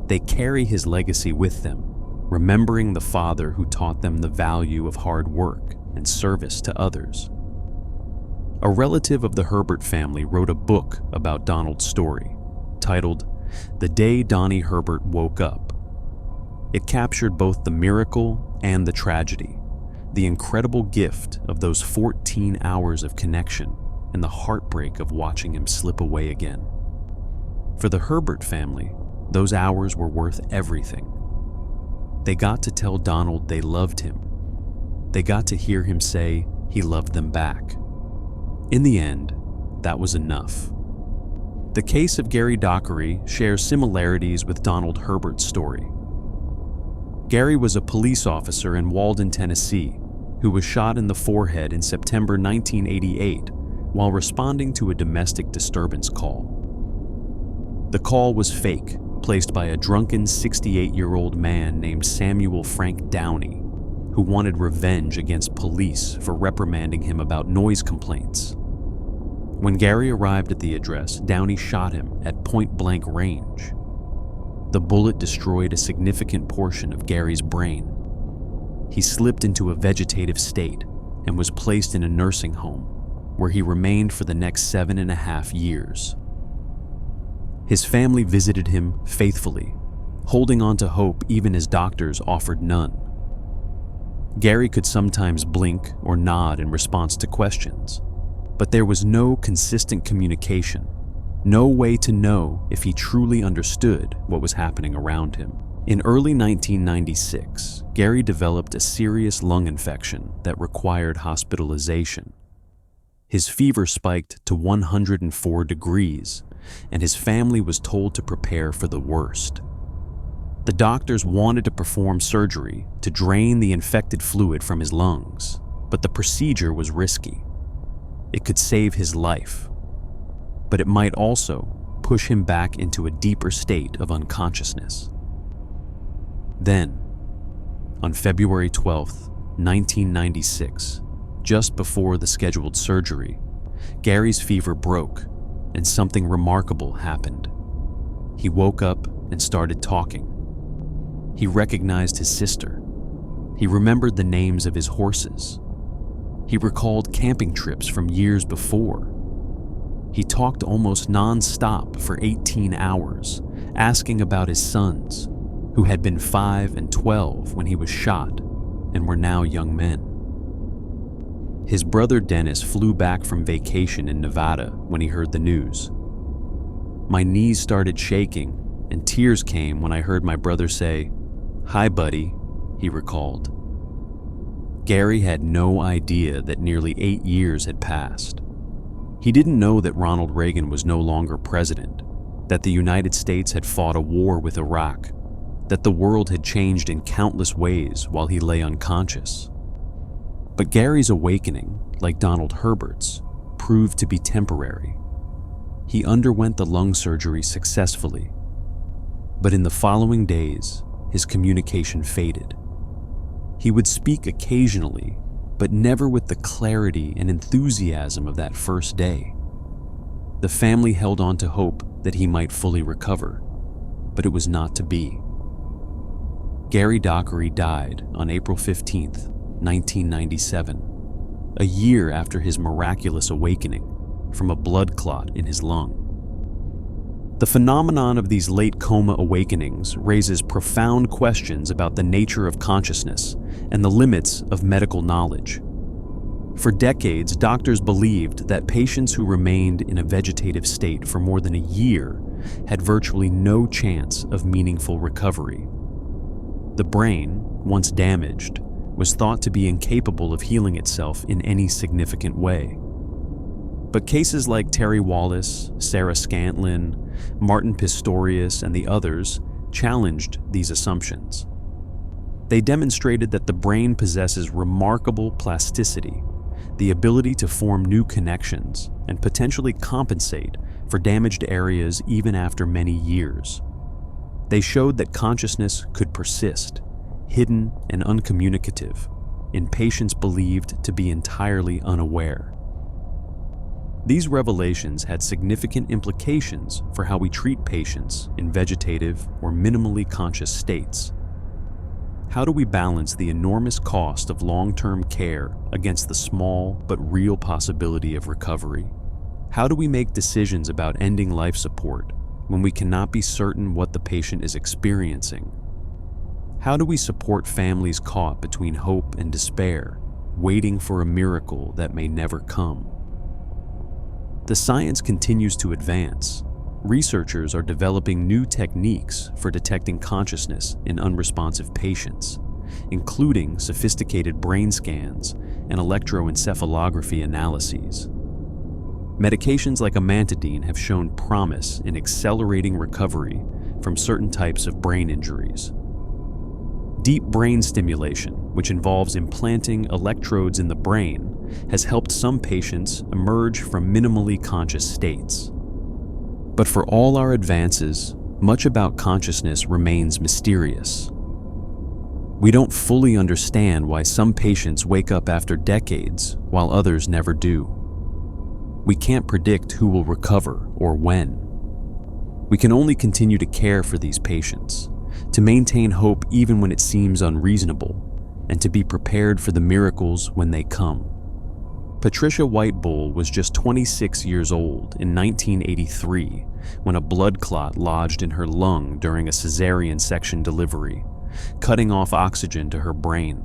They carry his legacy with them, remembering the father who taught them the value of hard work and service to others. A relative of the Herbert family wrote a book about Donald's story, titled "The Day Donnie Herbert Woke Up." It captured both the miracle and the tragedy, the incredible gift of those 14 hours of connection and the heartbreak of watching him slip away again. For the Herbert family, those hours were worth everything. They got to tell Donald they loved him. They got to hear him say he loved them back. In the end, that was enough. The case of Gary Dockery shares similarities with Donald Herbert's story. Gary was a police officer in Walden, Tennessee, who was shot in the forehead in September 1988 while responding to a domestic disturbance call. The call was fake, placed by a drunken 68-year-old man named Samuel Frank Downey, who wanted revenge against police for reprimanding him about noise complaints. When Gary arrived at the address, Downey shot him at point-blank range. The bullet destroyed a significant portion of Gary's brain. He slipped into a vegetative state and was placed in a nursing home, where he remained for the next 7.5 years. His family visited him faithfully, holding on to hope even as doctors offered none. Gary could sometimes blink or nod in response to questions, but there was no consistent communication, no way to know if he truly understood what was happening around him. In early 1996, Gary developed a serious lung infection that required hospitalization. His fever spiked to 104 degrees, and his family was told to prepare for the worst. The doctors wanted to perform surgery to drain the infected fluid from his lungs, but the procedure was risky. It could save his life, but it might also push him back into a deeper state of unconsciousness. Then, on February 12, 1996, just before the scheduled surgery, Gary's fever broke and something remarkable happened. He woke up and started talking. He recognized his sister. He remembered the names of his horses. He recalled camping trips from years before. He talked almost non-stop for 18 hours, asking about his sons, who had been 5 and 12 when he was shot and were now young men. His brother Dennis flew back from vacation in Nevada when he heard the news. My knees started shaking and tears came when I heard my brother say, "Hi, buddy," he recalled. Gary had no idea that nearly 8 years had passed. He didn't know that Ronald Reagan was no longer president, that the United States had fought a war with Iraq, that the world had changed in countless ways while he lay unconscious. But Gary's awakening, like Donald Herbert's, proved to be temporary. He underwent the lung surgery successfully, but in the following days, his communication faded. He would speak occasionally, but never with the clarity and enthusiasm of that first day. The family held on to hope that he might fully recover, but it was not to be. Gary Dockery died on April 15, 1997, a year after his miraculous awakening from a blood clot in his lung. The phenomenon of these late coma awakenings raises profound questions about the nature of consciousness and the limits of medical knowledge. For decades, doctors believed that patients who remained in a vegetative state for more than a year had virtually no chance of meaningful recovery. The brain, once damaged, was thought to be incapable of healing itself in any significant way. But cases like Terry Wallis, Sarah Scantlin, Martin Pistorius, and the others challenged these assumptions. They demonstrated that the brain possesses remarkable plasticity, the ability to form new connections and potentially compensate for damaged areas even after many years. They showed that consciousness could persist, hidden and uncommunicative, in patients believed to be entirely unaware. These revelations had significant implications for how we treat patients in vegetative or minimally conscious states. How do we balance the enormous cost of long-term care against the small but real possibility of recovery? How do we make decisions about ending life support when we cannot be certain what the patient is experiencing? How do we support families caught between hope and despair, waiting for a miracle that may never come? The science continues to advance. Researchers are developing new techniques for detecting consciousness in unresponsive patients, including sophisticated brain scans and electroencephalography analyses. Medications like amantadine have shown promise in accelerating recovery from certain types of brain injuries. Deep brain stimulation, which involves implanting electrodes in the brain, has helped some patients emerge from minimally conscious states. But for all our advances, much about consciousness remains mysterious. We don't fully understand why some patients wake up after decades while others never do. We can't predict who will recover or when. We can only continue to care for these patients, to maintain hope even when it seems unreasonable, and to be prepared for the miracles when they come. Patricia Whitebull was just 26 years old in 1983 when a blood clot lodged in her lung during a cesarean section delivery, cutting off oxygen to her brain.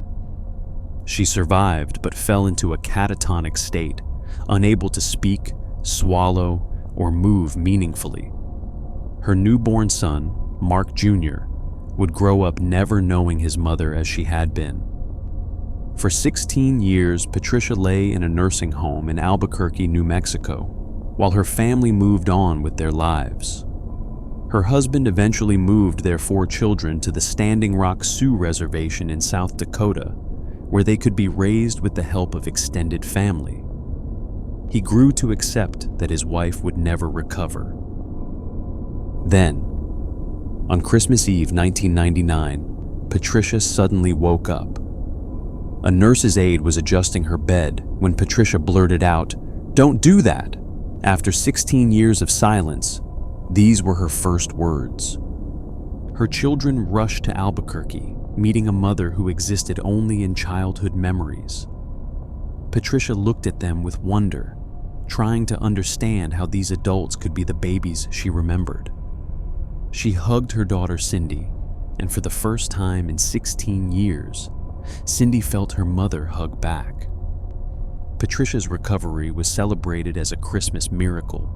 She survived but fell into a catatonic state, unable to speak, swallow, or move meaningfully. Her newborn son, Mark Jr., would grow up never knowing his mother as she had been. For 16 years, Patricia lay in a nursing home in Albuquerque, New Mexico, while her family moved on with their lives. Her husband eventually moved their 4 children to the Standing Rock Sioux Reservation in South Dakota, where they could be raised with the help of extended family. He grew to accept that his wife would never recover. Then, on Christmas Eve 1999, Patricia suddenly woke up. A nurse's aide was adjusting her bed when Patricia blurted out, "Don't do that!" After 16 years of silence, these were her first words. Her children rushed to Albuquerque, meeting a mother who existed only in childhood memories. Patricia looked at them with wonder, trying to understand how these adults could be the babies she remembered. She hugged her daughter Cindy, and for the first time in 16 years, Cindy felt her mother hug back. Patricia's recovery was celebrated as a Christmas miracle,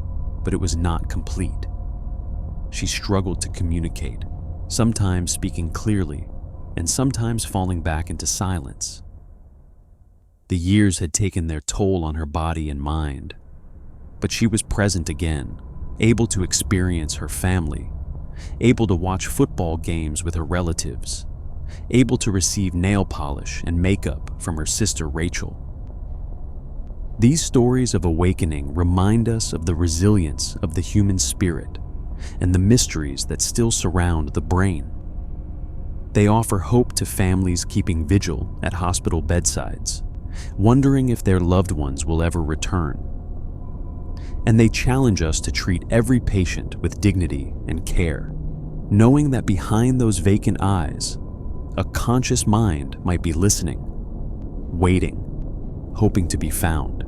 but it was not complete. She struggled to communicate, sometimes speaking clearly, and sometimes falling back into silence. The years had taken their toll on her body and mind, but she was present again, able to experience her family, able to watch football games with her relatives, able to receive nail polish and makeup from her sister Rachel. These stories of awakening remind us of the resilience of the human spirit and the mysteries that still surround the brain. They offer hope to families keeping vigil at hospital bedsides, wondering if their loved ones will ever return. And they challenge us to treat every patient with dignity and care, knowing that behind those vacant eyes, a conscious mind might be listening, waiting, hoping to be found.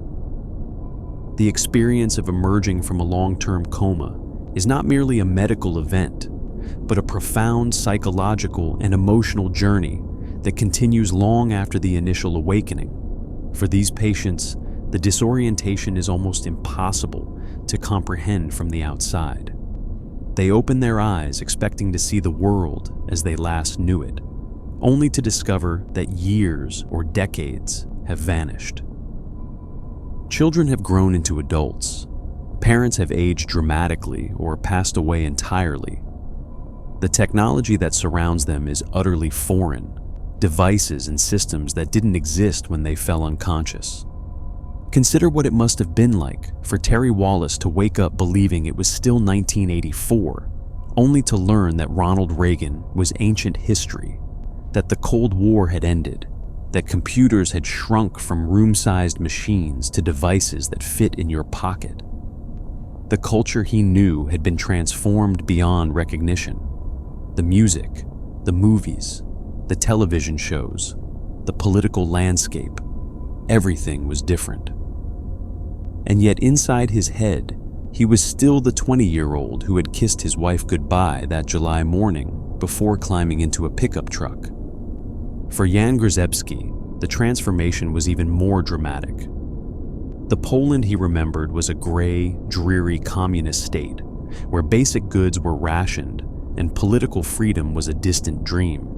The experience of emerging from a long-term coma is not merely a medical event, but a profound psychological and emotional journey that continues long after the initial awakening. For these patients, the disorientation is almost impossible to comprehend from the outside. They open their eyes expecting to see the world as they last knew it, only to discover that years or decades have vanished. Children have grown into adults. Parents have aged dramatically or passed away entirely. The technology that surrounds them is utterly foreign, devices and systems that didn't exist when they fell unconscious. Consider what it must have been like for Terry Wallis to wake up believing it was still 1984, only to learn that Ronald Reagan was ancient history, that the Cold War had ended, that computers had shrunk from room-sized machines to devices that fit in your pocket. The culture he knew had been transformed beyond recognition. The music, the movies, the television shows, the political landscape, everything was different. And yet inside his head, he was still the 20-year-old who had kissed his wife goodbye that July morning before climbing into a pickup truck. For Jan Grzebski, the transformation was even more dramatic. The Poland he remembered was a gray, dreary communist state where basic goods were rationed and political freedom was a distant dream.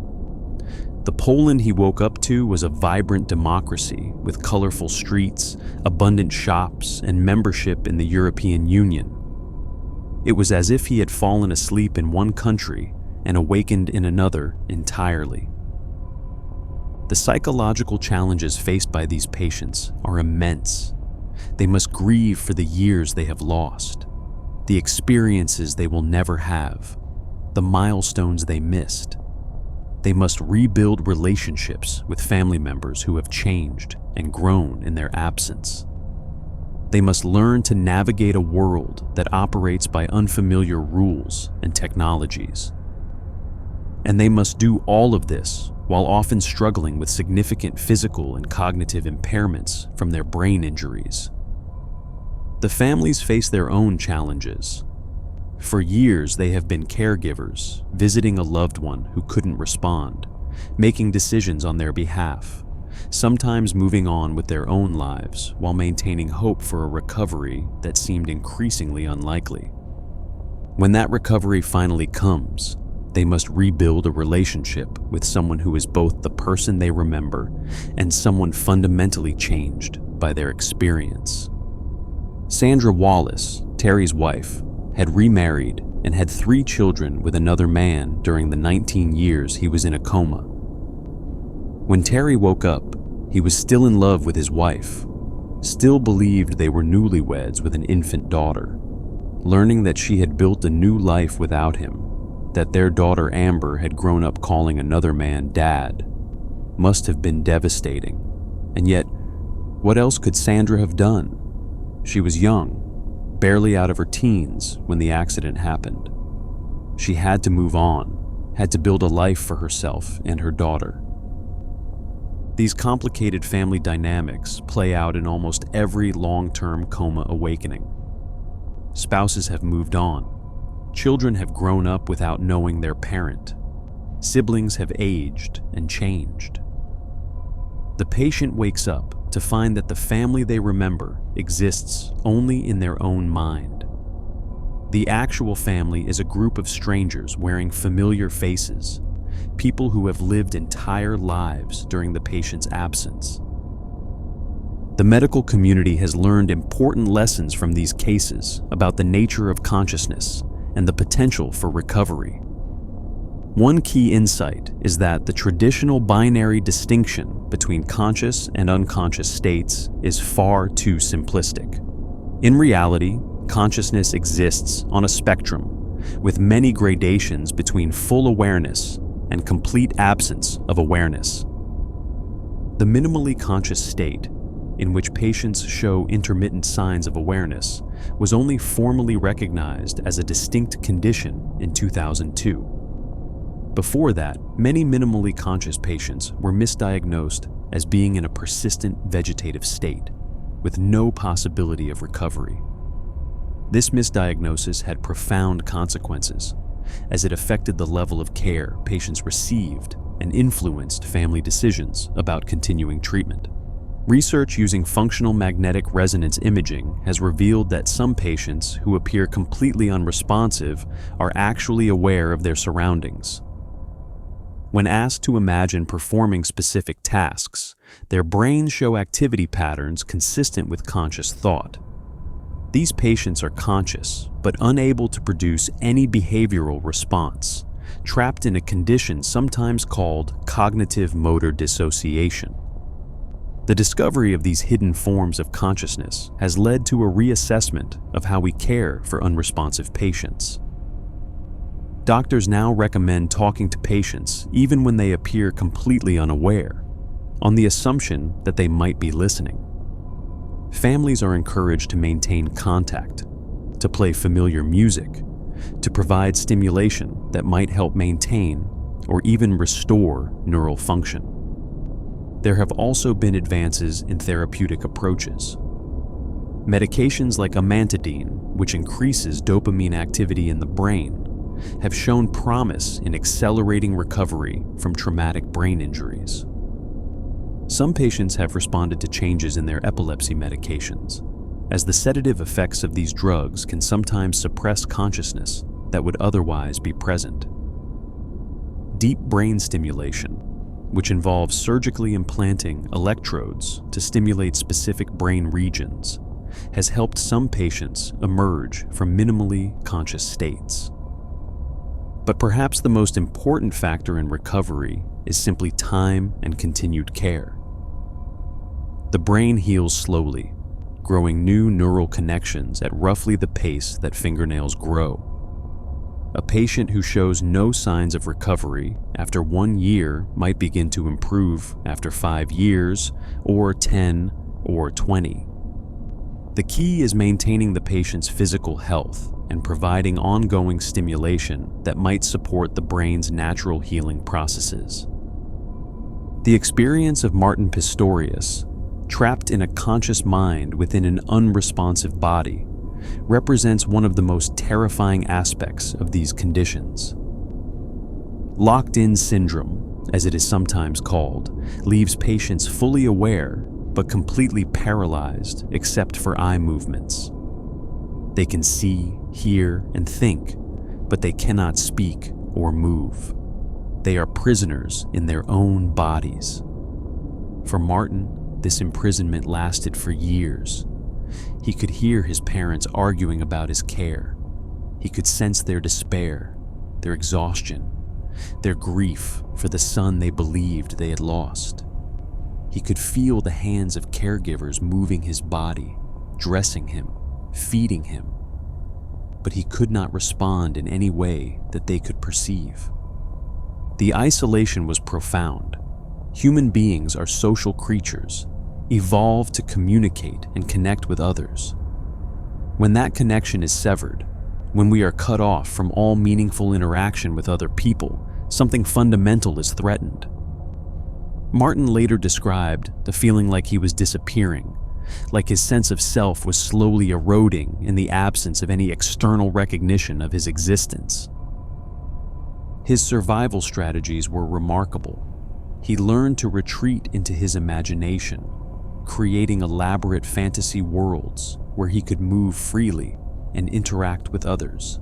The Poland he woke up to was a vibrant democracy with colorful streets, abundant shops, and membership in the European Union. It was as if he had fallen asleep in one country and awakened in another entirely. The psychological challenges faced by these patients are immense. They must grieve for the years they have lost, the experiences they will never have, the milestones they missed. They must rebuild relationships with family members who have changed and grown in their absence. They must learn to navigate a world that operates by unfamiliar rules and technologies. And they must do all of this while often struggling with significant physical and cognitive impairments from their brain injuries. The families face their own challenges. For years, they have been caregivers, visiting a loved one who couldn't respond, making decisions on their behalf, sometimes moving on with their own lives while maintaining hope for a recovery that seemed increasingly unlikely. When that recovery finally comes, they must rebuild a relationship with someone who is both the person they remember and someone fundamentally changed by their experience. Sandra Wallis, Terry's wife, had remarried and had 3 children with another man during the 19 years he was in a coma. When Terry woke up, he was still in love with his wife, still believed they were newlyweds with an infant daughter. Learning that she had built a new life without him, that their daughter Amber had grown up calling another man Dad, must have been devastating. And yet, what else could Sandra have done? She was young, barely out of her teens when the accident happened. She had to move on, had to build a life for herself and her daughter. These complicated family dynamics play out in almost every long-term coma awakening. Spouses have moved on. Children have grown up without knowing their parent. Siblings have aged and changed. The patient wakes up to find that the family they remember exists only in their own mind. The actual family is a group of strangers wearing familiar faces, people who have lived entire lives during the patient's absence. The medical community has learned important lessons from these cases about the nature of consciousness and the potential for recovery. One key insight is that the traditional binary distinction between conscious and unconscious states is far too simplistic. In reality, consciousness exists on a spectrum, with many gradations between full awareness and complete absence of awareness. The minimally conscious state, in which patients show intermittent signs of awareness, was only formally recognized as a distinct condition in 2002. Before that, many minimally conscious patients were misdiagnosed as being in a persistent vegetative state, with no possibility of recovery. This misdiagnosis had profound consequences, as it affected the level of care patients received and influenced family decisions about continuing treatment. Research using functional magnetic resonance imaging has revealed that some patients who appear completely unresponsive are actually aware of their surroundings. When asked to imagine performing specific tasks, their brains show activity patterns consistent with conscious thought. These patients are conscious, but unable to produce any behavioral response, trapped in a condition sometimes called cognitive motor dissociation. The discovery of these hidden forms of consciousness has led to a reassessment of how we care for unresponsive patients. Doctors now recommend talking to patients even when they appear completely unaware, on the assumption that they might be listening. Families are encouraged to maintain contact, to play familiar music, to provide stimulation that might help maintain or even restore neural function. There have also been advances in therapeutic approaches. Medications like amantadine, which increases dopamine activity in the brain, have shown promise in accelerating recovery from traumatic brain injuries. Some patients have responded to changes in their epilepsy medications, as the sedative effects of these drugs can sometimes suppress consciousness that would otherwise be present. Deep brain stimulation, which involves surgically implanting electrodes to stimulate specific brain regions, has helped some patients emerge from minimally conscious states. But perhaps the most important factor in recovery is simply time and continued care. The brain heals slowly, growing new neural connections at roughly the pace that fingernails grow. A patient who shows no signs of recovery after 1 year might begin to improve after 5 years, or 10, or 20. The key is maintaining the patient's physical health and providing ongoing stimulation that might support the brain's natural healing processes. The experience of Martin Pistorius, trapped in a conscious mind within an unresponsive body, represents one of the most terrifying aspects of these conditions. Locked-in syndrome, as it is sometimes called, leaves patients fully aware but completely paralyzed except for eye movements. They can see, hear, and think, but they cannot speak or move. They are prisoners in their own bodies. For Martin, this imprisonment lasted for years. He could hear his parents arguing about his care. He could sense their despair, their exhaustion, their grief for the son they believed they had lost. He could feel the hands of caregivers moving his body, dressing him, feeding him, but he could not respond in any way that they could perceive. The isolation was profound. Human beings are social creatures, evolved to communicate and connect with others. When that connection is severed, when we are cut off from all meaningful interaction with other people, something fundamental is threatened. Martin later described the feeling like he was disappearing, like his sense of self was slowly eroding in the absence of any external recognition of his existence. His survival strategies were remarkable. He learned to retreat into his imagination, creating elaborate fantasy worlds where he could move freely and interact with others.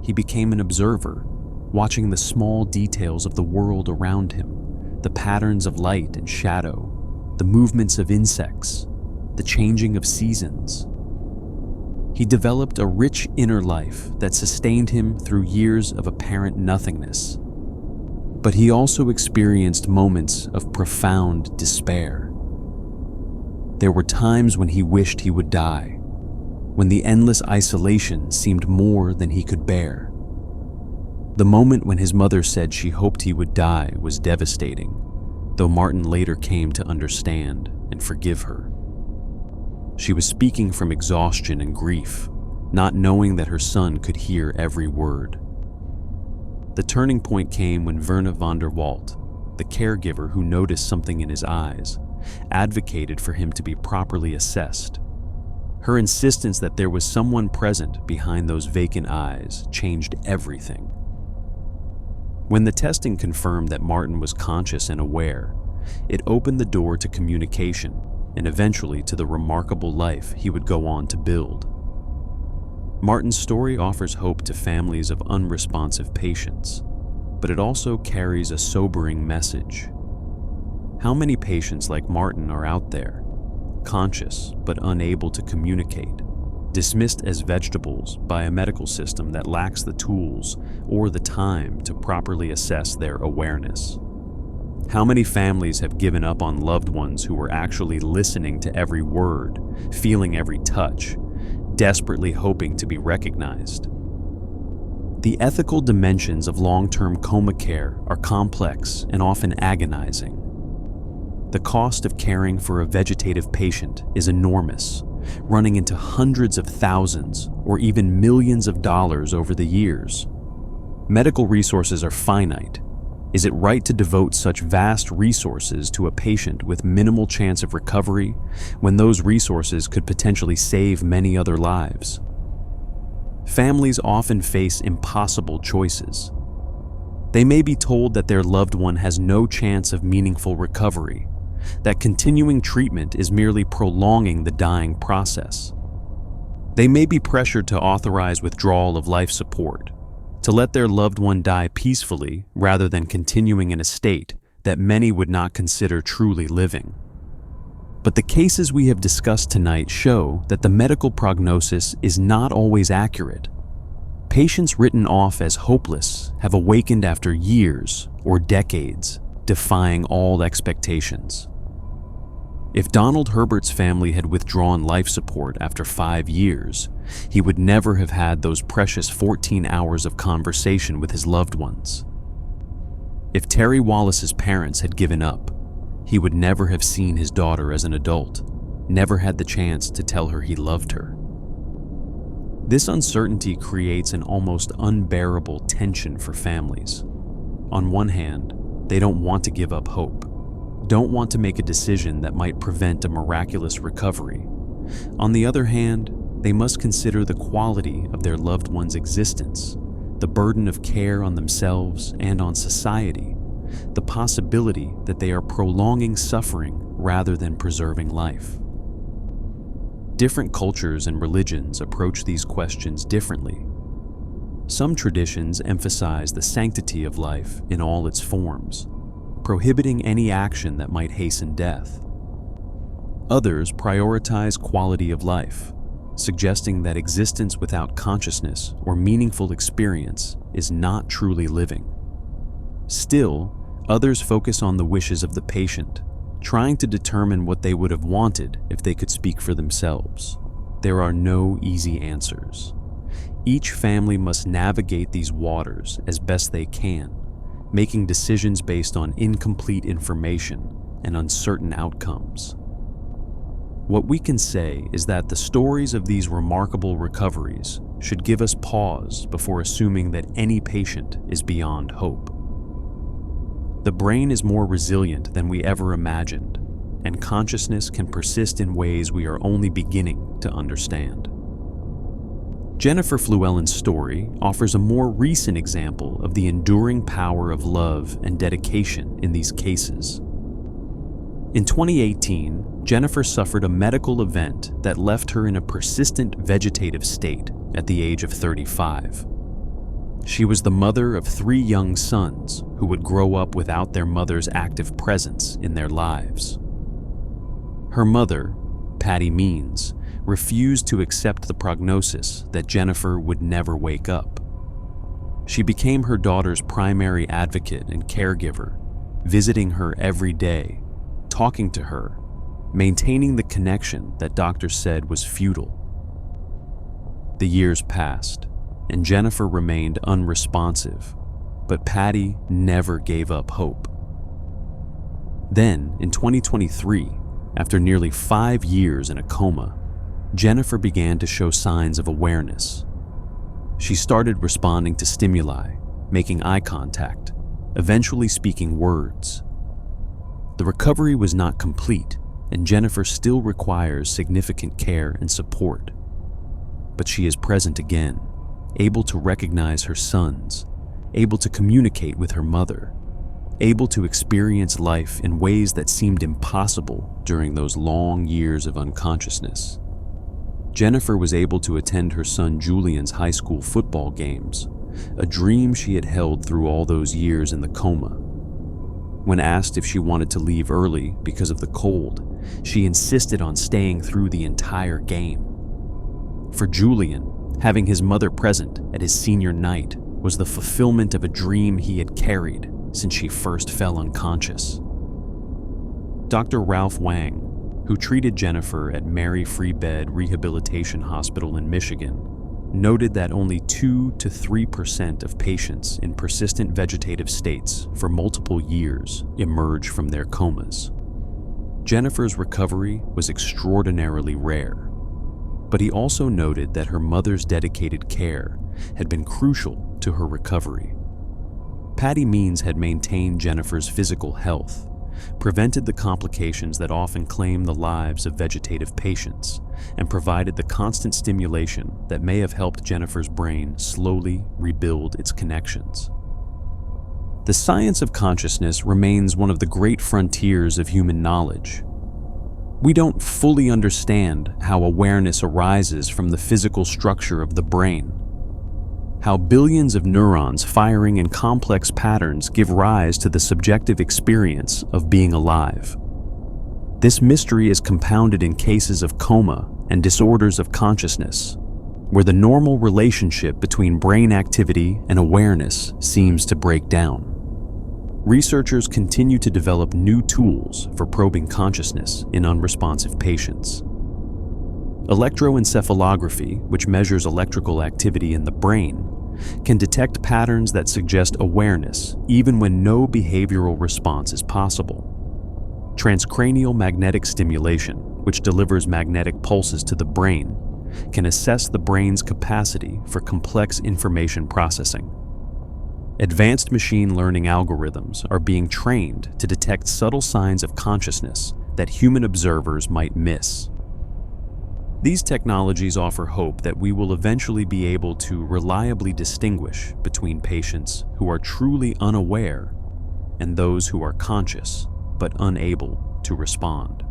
He became an observer, watching the small details of the world around him, the patterns of light and shadow, the movements of insects, the changing of seasons. He developed a rich inner life that sustained him through years of apparent nothingness. But he also experienced moments of profound despair. There were times when he wished he would die, when the endless isolation seemed more than he could bear. The moment when his mother said she hoped he would die was devastating, though Martin later came to understand and forgive her. She was speaking from exhaustion and grief, not knowing that her son could hear every word. The turning point came when Verna van der Walt, the caregiver who noticed something in his eyes, advocated for him to be properly assessed. Her insistence that there was someone present behind those vacant eyes changed everything. When the testing confirmed that Martin was conscious and aware, it opened the door to communication and eventually to the remarkable life he would go on to build. Martin's story offers hope to families of unresponsive patients, but it also carries a sobering message. How many patients like Martin are out there, conscious but unable to communicate, dismissed as vegetables by a medical system that lacks the tools or the time to properly assess their awareness? How many families have given up on loved ones who were actually listening to every word, feeling every touch, desperately hoping to be recognized? The ethical dimensions of long-term coma care are complex and often agonizing. The cost of caring for a vegetative patient is enormous, running into hundreds of thousands or even millions of dollars over the years. Medical resources are finite. Is it right to devote such vast resources to a patient with minimal chance of recovery when those resources could potentially save many other lives? Families often face impossible choices. They may be told that their loved one has no chance of meaningful recovery, that continuing treatment is merely prolonging the dying process. They may be pressured to authorize withdrawal of life support, to let their loved one die peacefully rather than continuing in a state that many would not consider truly living. But the cases we have discussed tonight show that the medical prognosis is not always accurate. Patients written off as hopeless have awakened after years or decades, defying all expectations. If Donald Herbert's family had withdrawn life support after 5 years, he would never have had those precious 14 hours of conversation with his loved ones. If Terry Wallis's parents had given up, he would never have seen his daughter as an adult, never had the chance to tell her he loved her. This uncertainty creates an almost unbearable tension for families. On one hand, they don't want to give up hope, don't want to make a decision that might prevent a miraculous recovery. On the other hand, they must consider the quality of their loved one's existence, the burden of care on themselves and on society, the possibility that they are prolonging suffering rather than preserving life. Different cultures and religions approach these questions differently. Some traditions emphasize the sanctity of life in all its forms, prohibiting any action that might hasten death. Others prioritize quality of life, suggesting that existence without consciousness or meaningful experience is not truly living. Still, others focus on the wishes of the patient, trying to determine what they would have wanted if they could speak for themselves. There are no easy answers. Each family must navigate these waters as best they can, making decisions based on incomplete information and uncertain outcomes. What we can say is that the stories of these remarkable recoveries should give us pause before assuming that any patient is beyond hope. The brain is more resilient than we ever imagined, and consciousness can persist in ways we are only beginning to understand. Jennifer Flewellen's story offers a more recent example of the enduring power of love and dedication in these cases. In 2018, Jennifer suffered a medical event that left her in a persistent vegetative state at the age of 35. She was the mother of 3 young sons who would grow up without their mother's active presence in their lives. Her mother, Patty Means, refused to accept the prognosis that Jennifer would never wake up. She became her daughter's primary advocate and caregiver, visiting her every day, talking to her, maintaining the connection that doctors said was futile. The years passed, and Jennifer remained unresponsive, but Patty never gave up hope. Then, in 2023, after nearly 5 years in a coma, Jennifer began to show signs of awareness. She started responding to stimuli, making eye contact, eventually speaking words. The recovery was not complete, and Jennifer still requires significant care and support. But she is present again, able to recognize her sons, able to communicate with her mother, able to experience life in ways that seemed impossible during those long years of unconsciousness. Jennifer was able to attend her son Julian's high school football games, a dream she had held through all those years in the coma. When asked if she wanted to leave early because of the cold, she insisted on staying through the entire game. For Julian, having his mother present at his senior night was the fulfillment of a dream he had carried since she first fell unconscious. Dr. Ralph Wang, who treated Jennifer at Mary Free Bed Rehabilitation Hospital in Michigan, noted that only 2 to 3% of patients in persistent vegetative states for multiple years emerge from their comas. Jennifer's recovery was extraordinarily rare, but he also noted that her mother's dedicated care had been crucial to her recovery. Patty Means had maintained Jennifer's physical health, prevented the complications that often claim the lives of vegetative patients, and provided the constant stimulation that may have helped Jennifer's brain slowly rebuild its connections. The science of consciousness remains one of the great frontiers of human knowledge. We don't fully understand how awareness arises from the physical structure of the brain, how billions of neurons firing in complex patterns give rise to the subjective experience of being alive. This mystery is compounded in cases of coma and disorders of consciousness, where the normal relationship between brain activity and awareness seems to break down. Researchers continue to develop new tools for probing consciousness in unresponsive patients. Electroencephalography, which measures electrical activity in the brain, can detect patterns that suggest awareness even when no behavioral response is possible. Transcranial magnetic stimulation, which delivers magnetic pulses to the brain, can assess the brain's capacity for complex information processing. Advanced machine learning algorithms are being trained to detect subtle signs of consciousness that human observers might miss. These technologies offer hope that we will eventually be able to reliably distinguish between patients who are truly unaware and those who are conscious but unable to respond.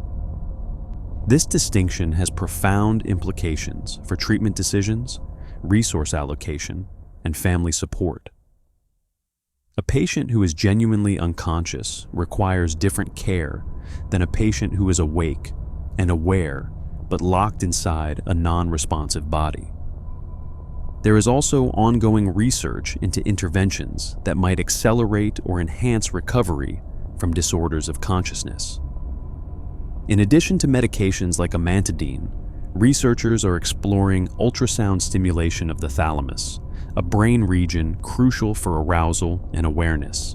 This distinction has profound implications for treatment decisions, resource allocation, and family support. A patient who is genuinely unconscious requires different care than a patient who is awake and aware but locked inside a non-responsive body. There is also ongoing research into interventions that might accelerate or enhance recovery from disorders of consciousness. In addition to medications like amantadine, researchers are exploring ultrasound stimulation of the thalamus, a brain region crucial for arousal and awareness.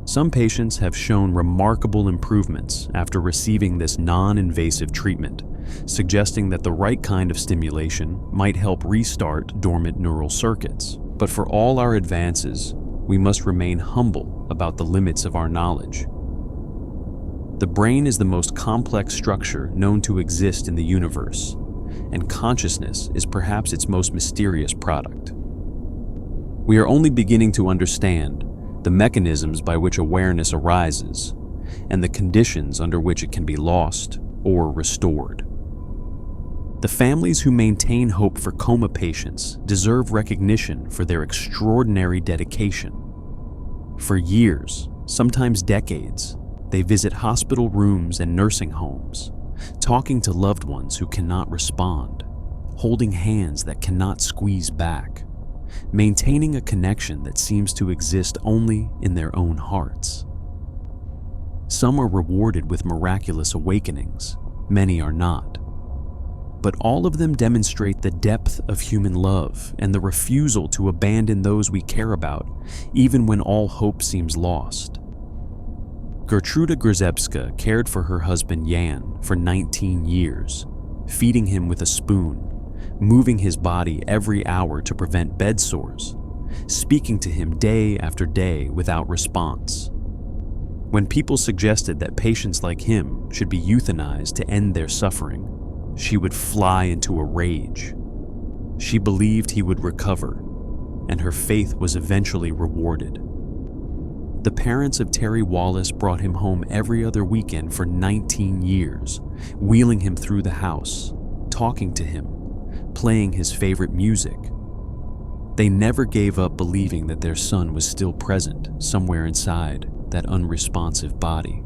Some patients have shown remarkable improvements after receiving this non-invasive treatment, suggesting that the right kind of stimulation might help restart dormant neural circuits. But for all our advances, we must remain humble about the limits of our knowledge. The brain is the most complex structure known to exist in the universe, and consciousness is perhaps its most mysterious product. We are only beginning to understand the mechanisms by which awareness arises, and the conditions under which it can be lost or restored. The families who maintain hope for coma patients deserve recognition for their extraordinary dedication. For years, sometimes decades, they visit hospital rooms and nursing homes, talking to loved ones who cannot respond, holding hands that cannot squeeze back, maintaining a connection that seems to exist only in their own hearts. Some are rewarded with miraculous awakenings, many are not. But all of them demonstrate the depth of human love and the refusal to abandon those we care about, even when all hope seems lost. Gertruda Grzebska cared for her husband Jan for 19 years, feeding him with a spoon, moving his body every hour to prevent bed sores, speaking to him day after day without response. When people suggested that patients like him should be euthanized to end their suffering, she would fly into a rage. She believed he would recover, and her faith was eventually rewarded. The parents of Terry Wallis brought him home every other weekend for 19 years, wheeling him through the house, talking to him, playing his favorite music. They never gave up believing that their son was still present somewhere inside that unresponsive body.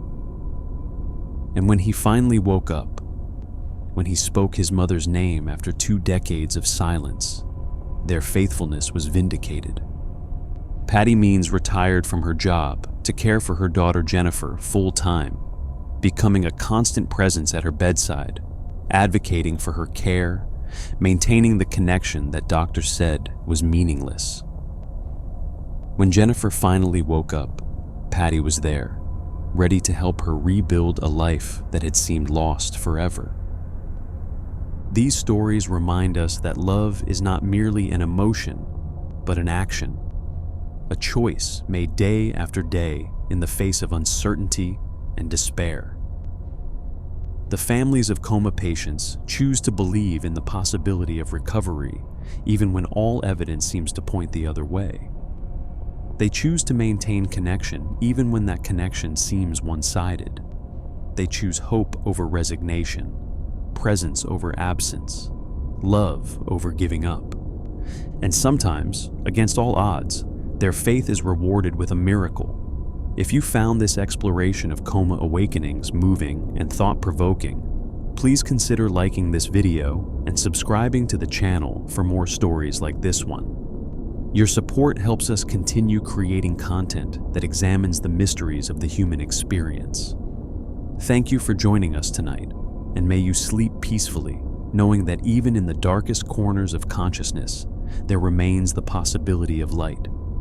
And when he finally woke up, when he spoke his mother's name after 2 decades of silence, their faithfulness was vindicated. Patty Means retired from her job to care for her daughter Jennifer full-time, becoming a constant presence at her bedside, advocating for her care, maintaining the connection that doctors said was meaningless. When Jennifer finally woke up, Patty was there, ready to help her rebuild a life that had seemed lost forever. These stories remind us that love is not merely an emotion, but an action, a choice made day after day in the face of uncertainty and despair. The families of coma patients choose to believe in the possibility of recovery, even when all evidence seems to point the other way. They choose to maintain connection even when that connection seems one-sided. They choose hope over resignation, presence over absence, love over giving up. And sometimes, against all odds, their faith is rewarded with a miracle. If you found this exploration of coma awakenings moving and thought-provoking, please consider liking this video and subscribing to the channel for more stories like this one. Your support helps us continue creating content that examines the mysteries of the human experience. Thank you for joining us tonight, and may you sleep peacefully, knowing that even in the darkest corners of consciousness, there remains the possibility of light.